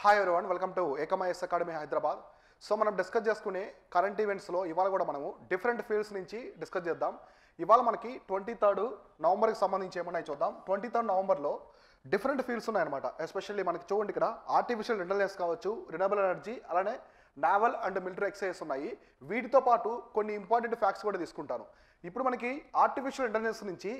Hi everyone, welcome to ఏకమైఎస్ academy Hyderabad. So మనం discuss చేసుకునే కరెంట్ ఈవెంట్స్లో ఇవాళ కూడా మనము డిఫరెంట్ ఫీల్డ్స్ నుంచి డిస్కస్ చేద్దాం. ఇవాళ మనకి 23 నవంబర్కి సంబంధించి ఏమన్నా చూద్దాం. 23 నవంబర్లో డిఫరెంట్ ఫీల్డ్స్ ఉన్నాయన్నమాట. ఎస్పెషల్లీ మనకి చూడండి, ఇక్కడ ఆర్టిఫిషియల్ ఇంటెలిజెన్స్ కావచ్చు, రినబుల్ ఎనర్జీ, అలానే నావల్ అండ్ మిలిటరీ ఎక్సైజెస్ ఉన్నాయి. వీటితో పాటు కొన్ని ఇంపార్టెంట్ ఫ్యాక్ట్స్ కూడా తీసుకుంటాను. ఇప్పుడు మనకి ఆర్టిఫిషియల్ ఇంటెలిజెన్స్ నుంచి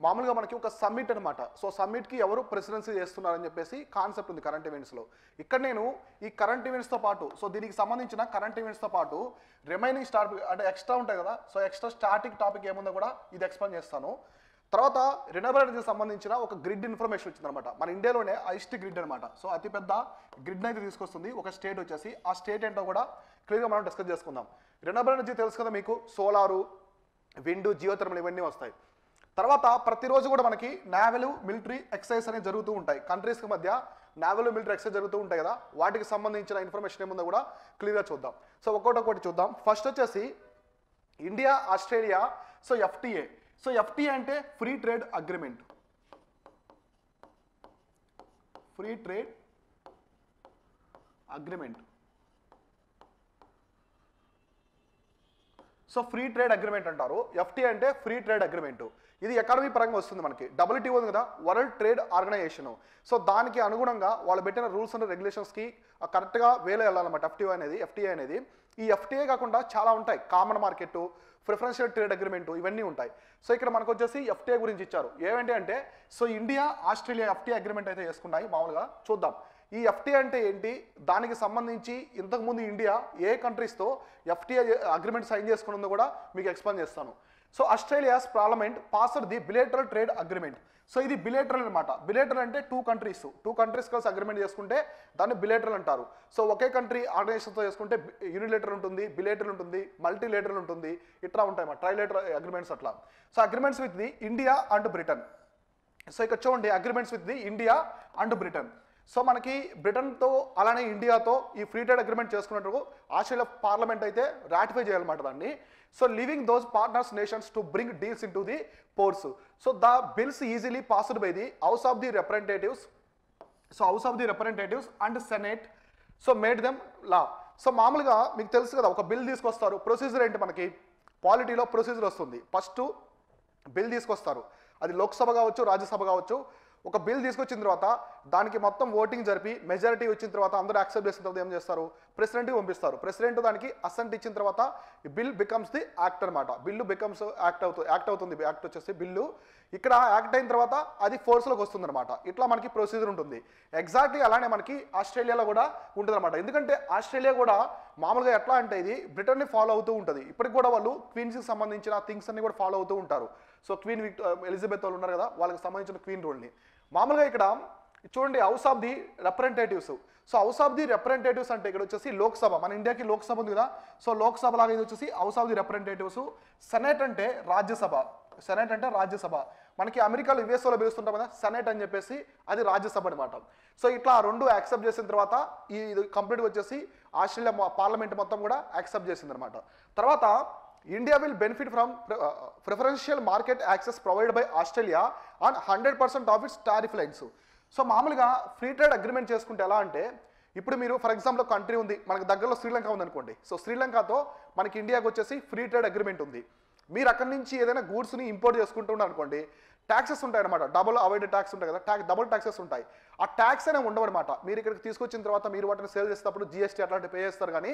మామూలుగా మనకి ఒక సమ్మిట్ అనమాట. సో సమ్మిట్కి ఎవరు ప్రెసిడెన్సీ చేస్తున్నారని చెప్పేసి కాన్సెప్ట్ ఉంది కరెంట్ ఈవెంట్స్లో. ఇక్కడ నేను ఈ కరెంట్ ఈవెంట్స్తో పాటు, సో దీనికి సంబంధించిన కరెంట్ ఈవెంట్స్తో పాటు రిమైనింగ్ టాపిక్ అంటే ఎక్స్ట్రా ఉంటాయి కదా, సో ఎక్స్ట్రా స్టాటిక్ టాపిక్ ఏముందో కూడా ఇది ఎక్స్ప్లెయిన్ చేస్తాను. తర్వాత రినబుల్ ఎనర్జీకి సంబంధించిన ఒక గ్రిడ్ ఇన్ఫర్మేషన్ వచ్చిందనమాట. మన ఇండియాలోనే హైయెస్ట్ గ్రిడ్ అనమాట. సో అతిపెద్ద గ్రిడ్ అయితే తీసుకొస్తుంది ఒక స్టేట్ వచ్చేసి. ఆ స్టేట్ ఏంటో కూడా క్లియర్గా మనం డిస్కస్ చేసుకుందాం. రినబుల్ ఎనర్జీ తెలుసు కదా మీకు, సోలారు, విండ్, జియోథర్మల్ ఇవన్నీ వస్తాయి. తర్వాత ప్రతిరోజు కూడా మనకి నావల్ మిలిటరీ ఎక్సైజ్ అనేవి జరుగుతూ ఉంటాయి. కంట్రీస్కి మధ్య నావల్ మిలిటరీ ఎక్సైజ్ జరుగుతూ ఉంటాయి కదా, వాటికి సంబంధించిన ఇన్ఫర్మేషన్ ఏముందో కూడా క్లియర్గా చూద్దాం. సో ఒక్కొక్కటి చూద్దాం. ఫస్ట్ వచ్చేసి India Australia, so FTA. So FTA అంటే free trade agreement. Free trade agreement. So free trade agreement అంటారు. ఎఫ్టీఏ అంటే ఫ్రీ ట్రేడ్ అగ్రిమెంట్. ఇది ఎకానమీ పరంగా వస్తుంది మనకి. WTO ఉంది కదా, వరల్డ్ ట్రేడ్ ఆర్గనైజేషన్. సో దానికి అనుగుణంగా వాళ్ళు పెట్టిన రూల్స్ అండ్ రెగ్యులేషన్స్కి కరెక్ట్గా వేలో వెళ్ళాలన్నమాట ఎఫ్టీఏ అనేది. ఈ ఎఫ్టీఏ కాకుండా చాలా ఉంటాయి. Common market, preferential trade agreement, ఇవన్నీ ఉంటాయి. సో ఇక్కడ మనకు వచ్చేసి ఎఫ్టీఏ గురించి ఇచ్చారు. ఏమంటే అంటే so India Australia FTA agreement అయితే చేసుకున్నాయి. మామూలుగా చూద్దాం ఈ ఎఫ్టీఏ అంటే ఏంటి, దానికి సంబంధించి ఇంతకుముందు ఇండియా ఏ కంట్రీస్తో ఎఫ్టీఏ అగ్రిమెంట్ సైన్ చేసుకున్నదో కూడా మీకు ఎక్స్ప్లెయిన్ చేస్తాను. So Australia's parliament passed the bilateral trade agreement. So ఇది బిలేటరల్ అనమాట. బిలేటరల్ అంటే టూ కంట్రీస్ కలిసి అగ్రిమెంట్ చేసుకుంటే దాన్ని బిలేటరల్ అంటారు. సో ఒకే కంట్రీ ఆర్గనైజేషన్తో చేసుకుంటే యూనిలేటరల్ ఉంటుంది, బిలేటరల్ ఉంటుంది, మల్టీలేటరల్ ఉంటుంది, ఇట్లా ఉంటాయి అన్నమాట. ట్రైలేటరల్ అగ్రిమెంట్స్ అట్లా. So agreements with the India and Britain. So ఇక్కడ చూడండి, agreements with the India and Britain. So మనకి బ్రిటన్తో అలానే ఇండియాతో ఈ ఫ్రీ ట్రేడ్ అగ్రిమెంట్ చేసుకున్నట్టు ఆస్ట్రేలియా పార్లమెంట్ అయితే రాటిఫై చేయాలన్నమాట దాన్ని. So leaving those partners nations to bring deals into the force. So the bills easily passed by the house of the representatives. So house of the representatives and senate so made them law. So మామూలుగా మీకు తెలుసు కదా, ఒక bill తీసుకొస్తారు. Procedure ఏంటి, మనకి పాలిటీలో procedure వస్తుంది. First bill తీసుకొస్తారు, అది లోక్సభ కావచ్చు, రాజ్యసభ కావచ్చు. ఒక బిల్ తీసుకొచ్చిన తర్వాత దానికి మొత్తం ఓటింగ్ జరిపి మెజారిటీ వచ్చిన తర్వాత అందరూ యాక్సెప్ట్ చేసిన తర్వాత ఏం చేస్తారు, ప్రెసిడెంట్కి పంపిస్తారు. ప్రెసిడెంట్ దానికి అసెంట్ ఇచ్చిన తర్వాత బిల్ బికమ్స్ ది యాక్ట్ అనమాట. బిల్లు బికమ్స్ యాక్ట్ అవుతుంది. యాక్ట్ వచ్చేసి బిల్లు ఇక్కడ యాక్ట్ అయిన తర్వాత అది ఫోర్స్లోకి వస్తుంది అనమాట. ఇట్లా మనకి ప్రొసీజర్ ఉంటుంది. ఎగ్జాక్ట్లీ అలానే మనకి ఆస్ట్రేలియాలో కూడా ఉంటుంది అనమాట. ఎందుకంటే ఆస్ట్రేలియా కూడా మామూలుగా ఎట్లా అంటే ఇది బ్రిటన్ని ఫాలో అవుతూ ఉంటుంది. ఇప్పటికి కూడా వాళ్ళు క్వీన్స్కి సంబంధించిన థింగ్స్ అన్ని కూడా ఫాలో అవుతూ ఉంటారు. సో క్వీన్ ఎలిజబెత్ వాళ్ళు ఉన్నారు కదా, వాళ్ళకి సంబంధించిన క్వీన్ రూల్ని. మామూలుగా ఇక్కడ చూడండి house of the representatives. So house of the representatives అంటే ఇక్కడ వచ్చేసి లోక్సభ, మన ఇండియాకి లోక్సభ ఉంది కదా, సో లోక్సభ లాగా ఇది వచ్చేసి house of the representatives. Senate అంటే రాజ్యసభ. మనకి అమెరికాలో యుఎస్ఓలో పిలుస్తుంటాం కదా సెనేట్ అని చెప్పేసి, అది రాజ్యసభ అనమాట. సో ఇట్లా రెండు యాక్సెప్ట్ చేసిన తర్వాత ఇది కంప్లీట్గా వచ్చేసి ఆస్ట్రేలియా పార్లమెంట్ మొత్తం కూడా యాక్సెప్ట్ చేసింది అనమాట. తర్వాత India will benefit from preferential market access provide by Australia on 100% of it's tariff lines. So మామూలుగా ఫ్రీ ట్రేడ్ అగ్రిమెంట్ చేసుకుంటే ఎలా అంటే, ఇప్పుడు మీరు ఫర్ ఎగ్జాంపుల్ కంట్రీ ఉంది, మనకి దగ్గరలో శ్రీలంక ఉందనుకోండి. సో శ్రీలంకతో మనకి ఇండియాకి వచ్చేసి ఫ్రీ ట్రేడ్ అగ్రిమెంట్ ఉంది. మీరు అక్కడి నుంచి ఏదైనా గూడ్స్ని ఇంపోర్ట్ చేసుకుంటున్నారు అనుకోండి, ట్యాక్సెస్ ఉంటాయి అనమాట. డబుల్ అవాయిడ్ ట్యాక్స్ ఉంటాయి కదా, డబుల్ ట్యాక్సెస్ ఉంటాయి. ఆ ట్యాక్స్ అనేవి ఉండవన్నమాట. మీరు ఇక్కడికి తీసుకొచ్చిన తర్వాత మీరు వాటిని సేల్ చేసేటప్పుడు జిఎస్టీ అట్లాంటివి పే చేస్తారు. కానీ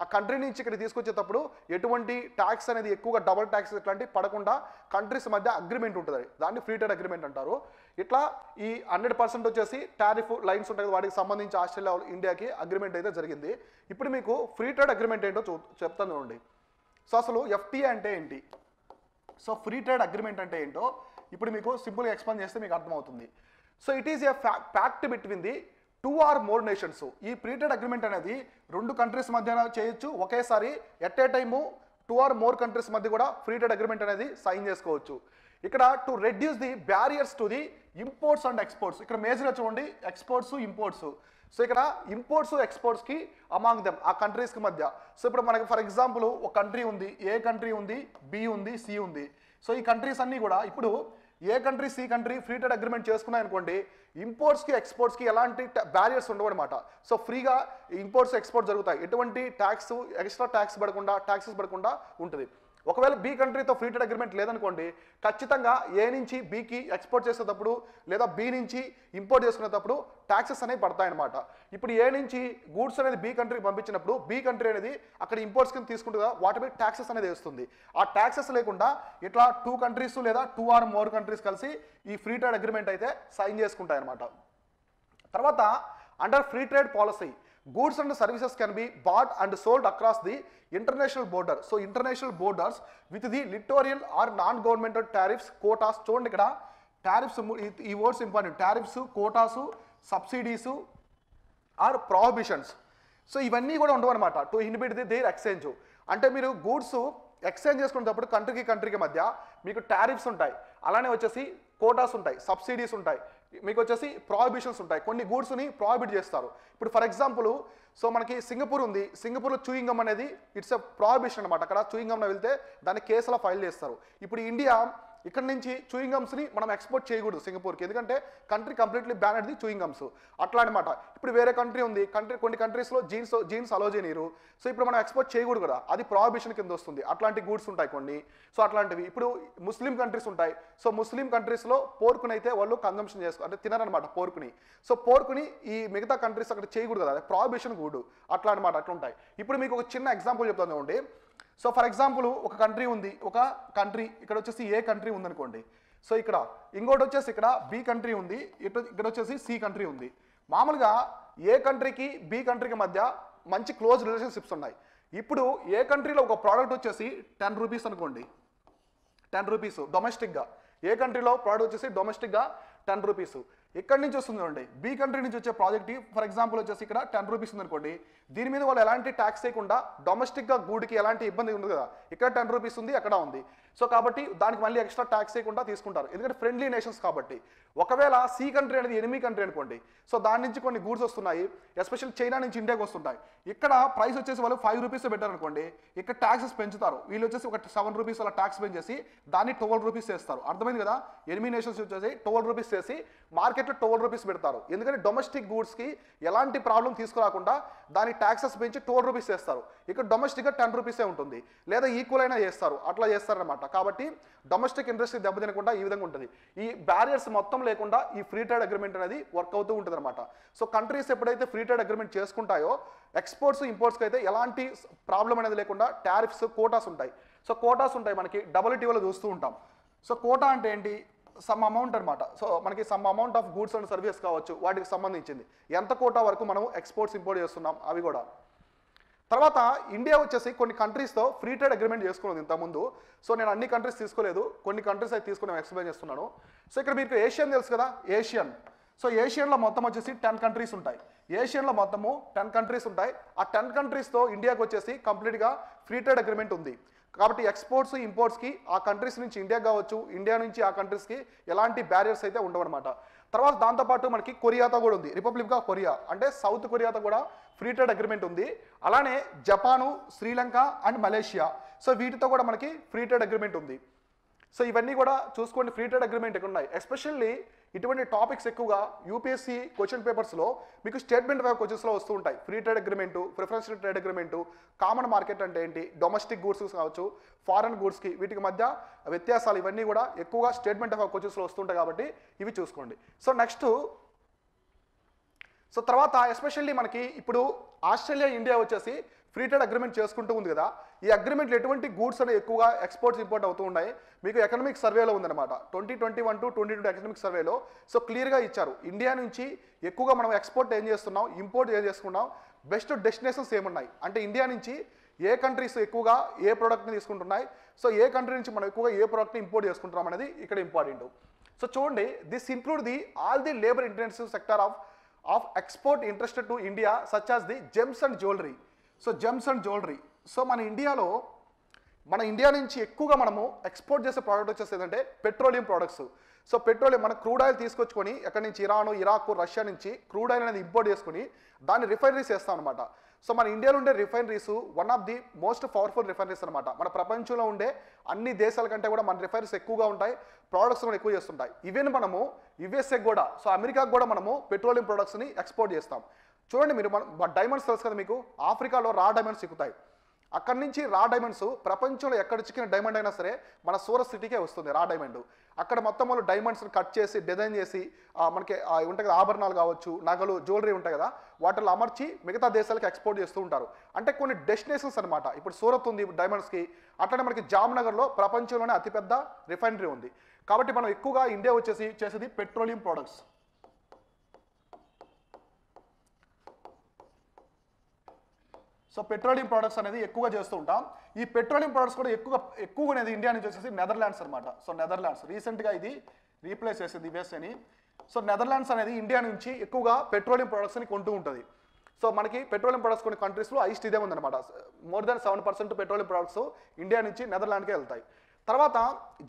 ఆ కంట్రీ నుంచి ఇక్కడికి తీసుకొచ్చేటప్పుడు ఎటువంటి ట్యాక్స్ అనేది ఎక్కువగా డబుల్ ట్యాక్స్ ఇట్లాంటివి పడకుండా కంట్రీస్ మధ్య అగ్రిమెంట్ ఉంటుంది. దాన్ని ఫ్రీ ట్రేడ్ అగ్రిమెంట్ అంటారు. ఇట్లా ఈ 100% వచ్చేసి టారిఫ్ లైన్స్ ఉంటాయి, వాటికి సంబంధించి ఆస్ట్రేలియా ఇండియాకి అగ్రిమెంట్ అయితే జరిగింది. ఇప్పుడు మీకు ఫ్రీ ట్రేడ్ అగ్రిమెంట్ ఏంటో చెప్తాను చూడండి. సో అసలు ఎఫ్టీఏ అంటే ఏంటి, సో ఫ్రీ ట్రేడ్ అగ్రిమెంట్ అంటే ఏంటో ఇప్పుడు మీకు సింపుల్గా ఎక్స్ప్లెయిన్ చేస్తే మీకు అర్థమవుతుంది. So it is a fact between the 2 or more nations. ఈ ఫ్రీ ట్రేడ్ అగ్రిమెంట్ అనేది 2 కంట్రీస్ మధ్య చేయొచ్చు. ఒకేసారి at a time 2 or more countries మధ్య కూడా ఫ్రీ ట్రేడ్ అగ్రిమెంట్ అనేది సైన్ చేసుకోవచ్చు. ఇక్కడ to reduce the barriers to the imports and exports. ఇక్కడ మేజర్గా చూడండి, ఎక్స్పోర్ట్స్, ఇంపోర్ట్స్. సో ఇక్కడ ఇంపోర్ట్స్ ఎక్స్పోర్ట్స్కి అమాంగ్ దెమ్, ఆ కంట్రీస్కి మధ్య. సో ఇప్పుడు మనకి ఫర్ ఎగ్జాంపుల్ ఒక కంట్రీ ఉంది, ఏ కంట్రీ ఉంది, బి ఉంది, సి ఉంది. సో ఈ కంట్రీస్ అన్నీ కూడా ఇప్పుడు A country C country free trade agreement చేసుకున్నాయి అనుకోండి, ఇంపోర్ట్స్కి ఎక్స్పోర్ట్స్కి ఎలాంటి బ్యారియర్స్ ఉండవు అనమాట. సో ఫ్రీగా ఇంపోర్ట్స్ ఎక్స్పోర్ట్ జరుగుతాయి, ఎటువంటి ట్యాక్స్ ఎక్స్ట్రా ట్యాక్స్ ట్యాక్సెస్ పడకుండా ఉంటుంది. ఒకవేళ బి కంట్రీతో ఫ్రీ ట్రేడ్ అగ్రిమెంట్ లేదనుకోండి, ఖచ్చితంగా ఏ నుంచి బీకి ఎక్స్పోర్ట్ చేసేటప్పుడు లేదా బి నుంచి ఇంపోర్ట్ చేసుకునేటప్పుడు ట్యాక్సెస్ అనేవి పడతాయన్నమాట. ఇప్పుడు ఏ నుంచి గూడ్స్ అనేది బి కంట్రీకి పంపించినప్పుడు బి కంట్రీ అనేది అక్కడ ఇంపోర్ట్స్ కింద తీసుకుంటుందా వాటి మీద ట్యాక్సెస్ అనేది వేస్తుంది. ఆ ట్యాక్సెస్ లేకుండా ఇట్లా 2 కంట్రీస్ లేదా 2 or more కంట్రీస్ కలిసి ఈ ఫ్రీ ట్రేడ్ అగ్రిమెంట్ అయితే సైన్ చేసుకుంటాయి అనమాట. తర్వాత under free trade policy goods and services can be bought and sold across the international border. So international borders with the littoral or non-governmental tariffs, quotas. చూడండి ఇక్కడ tariffs, ఈ words important. Tariffs, quotas, subsidies or prohibitions. So ఇవన్నీ కూడా ఉండవు అనమాట to inhibit there exchange. అంటే మీరు goods exchange చేసుకునేటప్పుడు కంట్రీకి మధ్య మీకు టారిఫ్స్ ఉంటాయి, అలానే వచ్చేసి కోటాస్ ఉంటాయి, సబ్సిడీస్ ఉంటాయి, మీకు వచ్చేసి ప్రాహిబిషన్స్ ఉంటాయి. కొన్ని గూడ్స్ని ప్రాహిబిట్ చేస్తారు. ఇప్పుడు ఫర్ ఎగ్జాంపుల్ సో మనకి సింగపూర్ ఉంది, సింగపూర్లో చూయింగ్ గమ్ అనేది ఇట్స్ ఎ ప్రాహిబిషన్ అనమాట. అక్కడ చూయింగ్ గమ్లో వెళ్తే దాన్ని కేసులో ఫైల్ చేస్తారు. ఇప్పుడు ఇండియా ఇక్కడ నుంచి చూయింగ్ గమ్స్ని మనం ఎక్స్పోర్ట్ చేయకూడదు సింగపూర్కి, ఎందుకంటే కంట్రీ కంప్లీట్లీ బ్యాన్ అది చూయింగ్ గమ్స్ అట్లా అనమాట. ఇప్పుడు వేరే కంట్రీ ఉంది, కొన్ని కంట్రీస్లో జీన్స్ అలో చేయనీరు, సో ఇప్పుడు మనం ఎక్స్పోర్ట్ చేయకూడదు కదా, అది ప్రాహిబిషన్ కింద వస్తుంది. అట్లాంటి గూడ్స్ ఉంటాయి కొన్ని, సో అట్లాంటివి. ఇప్పుడు ముస్లిం కంట్రీస్ ఉంటాయి, సో ముస్లిం కంట్రీస్లో పోర్కుని అయితే వాళ్ళు కన్జంప్షన్ చేసుకో అంటే తినరనమాట పోర్కుని. సో పోర్కుని ఈ మిగతా కంట్రీస్ అక్కడ చేయకూడదు కదా, ప్రాహిబిషన్ గూడు అట్లా అనమాట, అట్లా ఉంటాయి. ఇప్పుడు మీకు ఒక చిన్న ఎగ్జాంపుల్ చెప్తాను చూడండి. సో ఫర్ ఎగ్జాంపుల్ ఒక కంట్రీ ఉంది, ఒక కంట్రీ ఇక్కడ వచ్చేసి ఏ కంట్రీ ఉందనుకోండి. సో ఇక్కడ ఇంకోటి వచ్చేసి ఇక్కడ బి కంట్రీ ఉంది, ఇక్కడ వచ్చేసి సి కంట్రీ ఉంది. మామూలుగా ఏ కంట్రీకి బి కంట్రీకి మధ్య మంచి క్లోజ్ రిలేషన్షిప్స్ ఉన్నాయి. ఇప్పుడు ఏ కంట్రీలో ఒక ప్రోడక్ట్ వచ్చేసి 10 రూపీస్ అనుకోండి, 10 రూపీస్ డొమెస్టిక్గా. ఏ కంట్రీలో ప్రోడక్ట్ వచ్చేసి డొమెస్టిక్గా 10 రూపీస్. ఎక్కడి నుంచి వస్తుంది చూడండి, బి కంట్రీ నుంచి వచ్చే ప్రాజెక్ట్ ఫర్ ఎగ్జాంపుల్ వచ్చేసి ఇక్కడ 10 రూపీస్ ఉందనుకోండి. దీని మీద వాళ్ళు ఎలాంటి ట్యాక్స్ చేయకుండా డొమెస్టిక్గా గూడ్కి ఎలాంటి ఇబ్బంది ఉంది కదా, ఇక్కడ 10 రూపీస్ ఉంది, అక్కడ ఉంది. సో కాబట్టి దానికి మళ్ళీ ఎక్స్ట్రా ట్యాక్స్ చేయకుండా తీసుకుంటారు, ఎందుకంటే ఫ్రెండ్లీ నేషన్స్ కాబట్టి. ఒకవేళ సి కంట్రీ అనేది ఎనిమీ కంట్రీ అనుకోండి, సో దాని నుంచి కొన్ని గూడ్స్ వస్తున్నాయి, ఎస్పెషల్ చైనా నుంచి ఇండియాకి వస్తుంటాయి. ఇక్కడ ప్రైస్ వచ్చేసి వాళ్ళు 5 రూపీస్ పెట్టారు అనుకోండి, ఇక్కడ ట్యాక్సెస్ పెంచుతారు. వీళ్ళు వచ్చేసి ఒక 7 రూపీస్ అలా ట్యాక్స్ పెంచేసి దాన్ని 12 రూపీస్ చేస్తారు. అర్థమైంది కదా, ఎనిమీ నేషన్స్ వచ్చేసి 12 రూపీస్ చేసి మార్కెట్లో 12 రూపీస్ పెడతారు. ఎందుకంటే డొమెస్టిక్ గూడ్స్కి ఎలాంటి ప్రాబ్లం తీసుకురాకుండా దాని ట్యాక్సెస్ పెంచి 12 రూపీస్ చేస్తారు. ఇక్కడ డొమెస్టిక్గా 10 రూపీసే ఉంటుంది, లేదా ఈక్వల్ అయినా చేస్తారు, అట్లా చేస్తారనమాట. కాబట్టి డొమెస్టిక్ ఇండస్ట్రీ దెబ్బతినకుండా ఈ విధంగా ఉంటుంది. ఈ బ్యారియర్స్ మొత్తం లేకుండా ఈ ఫ్రీ ట్రేడ్ అగ్రిమెంట్ అనేది వర్క్ అవుతూ ఉంటుంది అనమాట. సో కంట్రీస్ ఎప్పుడైతే ఫ్రీ ట్రేడ్ అగ్రిమెంట్ చేసుకుంటాయో ఎక్స్పోర్ట్స్ ఇంపోర్ట్స్కి అయితే ఎలాంటి ప్రాబ్లం అనేది లేకుండా టారిఫ్స్, కోటాస్ ఉంటాయి. సో కోటాస్ ఉంటాయి మనకి WTOలో చూస్తూ ఉంటాం. సో కోటా అంటే ఏంటి, సమ్ అమౌంట్ అనమాట. సో మనకి some amount of goods and service కావచ్చు, వాటికి సంబంధించింది ఎంత కోటా వరకు మనం ఎక్స్పోర్ట్స్ ఇంపోర్ట్ చేస్తున్నాం అవి కూడా. తర్వాత ఇండియా వచ్చేసి కొన్ని కంట్రీస్తో ఫ్రీ ట్రేడ్ అగ్రిమెంట్ చేసుకున్నది ఇంతకుముందు. సో నేను అన్ని కంట్రీస్ తీసుకోలేదు, కొన్ని కంట్రీస్ అయితే తీసుకుని ఎక్స్ప్లెయిన్ చేస్తున్నాను. సో ఇక్కడ మీకు ఏషియన్ తెలుసు కదా, ఏషియన్. సో ఏషియన్లో మొత్తం వచ్చేసి 10 కంట్రీస్ ఉంటాయి. ఏషియన్లో మొత్తము 10 కంట్రీస్ ఉంటాయి. ఆ 10 కంట్రీస్తో ఇండియాకి వచ్చేసి కంప్లీట్గా ఫ్రీ ట్రేడ్ అగ్రిమెంట్ ఉంది. కాబట్టి ఎక్స్పోర్ట్స్ ఇంపోర్ట్స్కి ఆ కంట్రీస్ నుంచి ఇండియాకి కావచ్చు, ఇండియా నుంచి ఆ కంట్రీస్కి ఎలాంటి బ్యారియర్స్ అయితే ఉండవు అనమాట. తర్వాత దాంతోపాటు మనకి కొరియాతో కూడా ఉంది, రిపబ్లిక్ ఆఫ్ కొరియా అంటే సౌత్ కొరియాతో కూడా ఫ్రీ ట్రేడ్ అగ్రిమెంట్ ఉంది. అలానే Japan, Sri Lanka and Malaysia, so వీటితో కూడా మనకి ఫ్రీ ట్రేడ్ అగ్రిమెంట్ ఉంది. సో ఇవన్నీ కూడా చూసుకోండి, ఫ్రీ ట్రేడ్ అగ్రిమెంట్ ఎక్కడ ఉన్నాయి. ఎస్పెషల్లీ ఇటువంటి టాపిక్స్ ఎక్కువగా యూపీఎస్సీ క్వశ్చన్ పేపర్స్లో మీకు స్టేట్మెంట్ ఆఫ్ క్వశ్చన్స్లో వస్తూ ఉంటాయి. Free trade agreement, preferential trade agreement, common market అంటే ఏంటి, డొమెస్టిక్ గూడ్స్ కావచ్చు, ఫారెన్ గూడ్స్కి వీటికి మధ్య వ్యత్యాసాలు ఇవన్నీ కూడా ఎక్కువగా స్టేట్మెంట్ ఆఫ్ క్వశ్చన్స్లో వస్తుంటాయి కాబట్టి ఇవి చూసుకోండి. సో నెక్స్ట్ సో తర్వాత ఎస్పెషల్లీ మనకి ఇప్పుడు ఆస్ట్రేలియా, ఇండియా వచ్చేసి ఫ్రీ ట్రేడ్ అగ్రిమెంట్ చేసుకుంటూ ఉంది కదా. ఈ అగ్రిమెంట్లో ఎటువంటి గూడ్స్ అనేవి ఎక్కువగా ఎక్స్పోర్ట్స్ ఇంపోర్ట్ అవుతూ ఉన్నాయి. మీకు ఎకనామిక్ సర్వేలో ఉందన్నమాట 2021 to 2022 ఎకనామిక్ సర్వేలో. సో క్లియర్గా ఇచ్చారు ఇండియా నుంచి ఎక్కువగా మనం ఎక్స్పోర్ట్ ఏం చేస్తున్నాం, ఇంపోర్ట్ ఏం చేసుకున్నాం, బెస్ట్ డెస్టినేషన్స్ ఏమున్నాయి అంటే ఇండియా నుంచి ఏ కంట్రీస్ ఎక్కువగా ఏ ప్రోడక్ట్ని తీసుకుంటున్నాయి, సో ఏ కంట్రీ నుంచి మనం ఎక్కువగా ఏ ప్రోడక్ట్ని ఇంపోర్ట్ చేసుకుంటున్నాం అనేది ఇక్కడ ఇంపార్టెంట్. సో చూడండి, this include all the labour intensive sector of export interested to India such as the gems and jewellery. So gems and jewellery, so మన ఇండియా నుంచి ఎక్కువగా మనము ఎక్స్పోర్ట్ చేసే ప్రోడక్ట్ వచ్చేసి ఏంటంటే పెట్రోలియం ప్రోడక్ట్స్. సో పెట్రోలియం మన crude oil తీసుకొచ్చుకొని ఎక్కడి నుంచి ఇరాను, ఇరాక్, రష్యా నుంచి క్రూడ్ ఆయిల్ అనేది ఇంపోర్ట్ చేసుకొని దాన్ని రిఫైనరీస్ చేస్తాం అనమాట. సో మన ఇండియాలో ఉండే refineries one of the most powerful refineries అనమాట. మన ప్రపంచంలో ఉండే అన్ని దేశాల కంటే కూడా మన రిఫైనరీస్ ఎక్కువగా ఉంటాయి, ప్రోడక్ట్స్ కూడా ఎక్కువ చేస్తుంటాయి. ఈవెన్ మనము యుఎస్ఏ కూడా, సో అమెరికాకు కూడా మనము పెట్రోలియం ప్రొడక్ట్స్ని ఎక్స్పోర్ట్ చేస్తాం. చూడండి మీరు, మన డైమండ్స్ తెలుసు కదా మీకు, ఆఫ్రికాలో రా డైమండ్స్ చిక్కుతాయి. అక్కడి నుంచి రా డైమండ్స్ ప్రపంచంలో ఎక్కడ చిక్కిన డైమండ్ అయినా సరే మన సూరత్ సిటీకే వస్తుంది రా డైమండ్. అక్కడ మొత్తం వాళ్ళు డైమండ్స్ని కట్ చేసి డిజైన్ చేసి మనకి ఉంటాయి కదా ఆభరణాలు కావచ్చు, నగలు, జ్యువెలరీ ఉంటాయి కదా, వాటిలో అమర్చి మిగతా దేశాలకు ఎక్స్పోర్ట్ చేస్తూ ఉంటారు. అంటే కొన్ని డెస్టినేషన్స్ అనమాట. ఇప్పుడు సూరత్ ఉంది డైమండ్స్కి, అట్లనే మనకి జామ్నగర్లో ప్రపంచంలోనే అతిపెద్ద రిఫైనరీ ఉంది. కాబట్టి మనం ఎక్కువగా ఇండియా వచ్చేసి చేసేది petroleum products. So petroleum products అనేది ఎక్కువగా చేస్తూ ఉంటాం. ఈ పెట్రోలియం ప్రొడక్ట్స్ కూడా ఎక్కువగా అనేది ఇండియా నుంచి వచ్చేసి నెదర్లాండ్స్ అనమాట. సో నెదర్లాండ్స్ రీసెంట్గా ఇది రీప్లేస్ చేసింది యుఎస్ఏని. సో నెదర్లాండ్స్ అనేది ఇండియా నుంచి ఎక్కువగా పెట్రోలియం ప్రొడక్ట్స్ని కొంటూ ఉంటుంది. సో మనకి పెట్రోలియం ప్రొడక్ట్స్ కొన్ని కంట్రీస్లో హైయెస్ట్ ఇదే ఉందన్నమాట. More than 7% petroleum products India నుంచి నెదర్లాండ్కే వెళ్తాయి. తర్వాత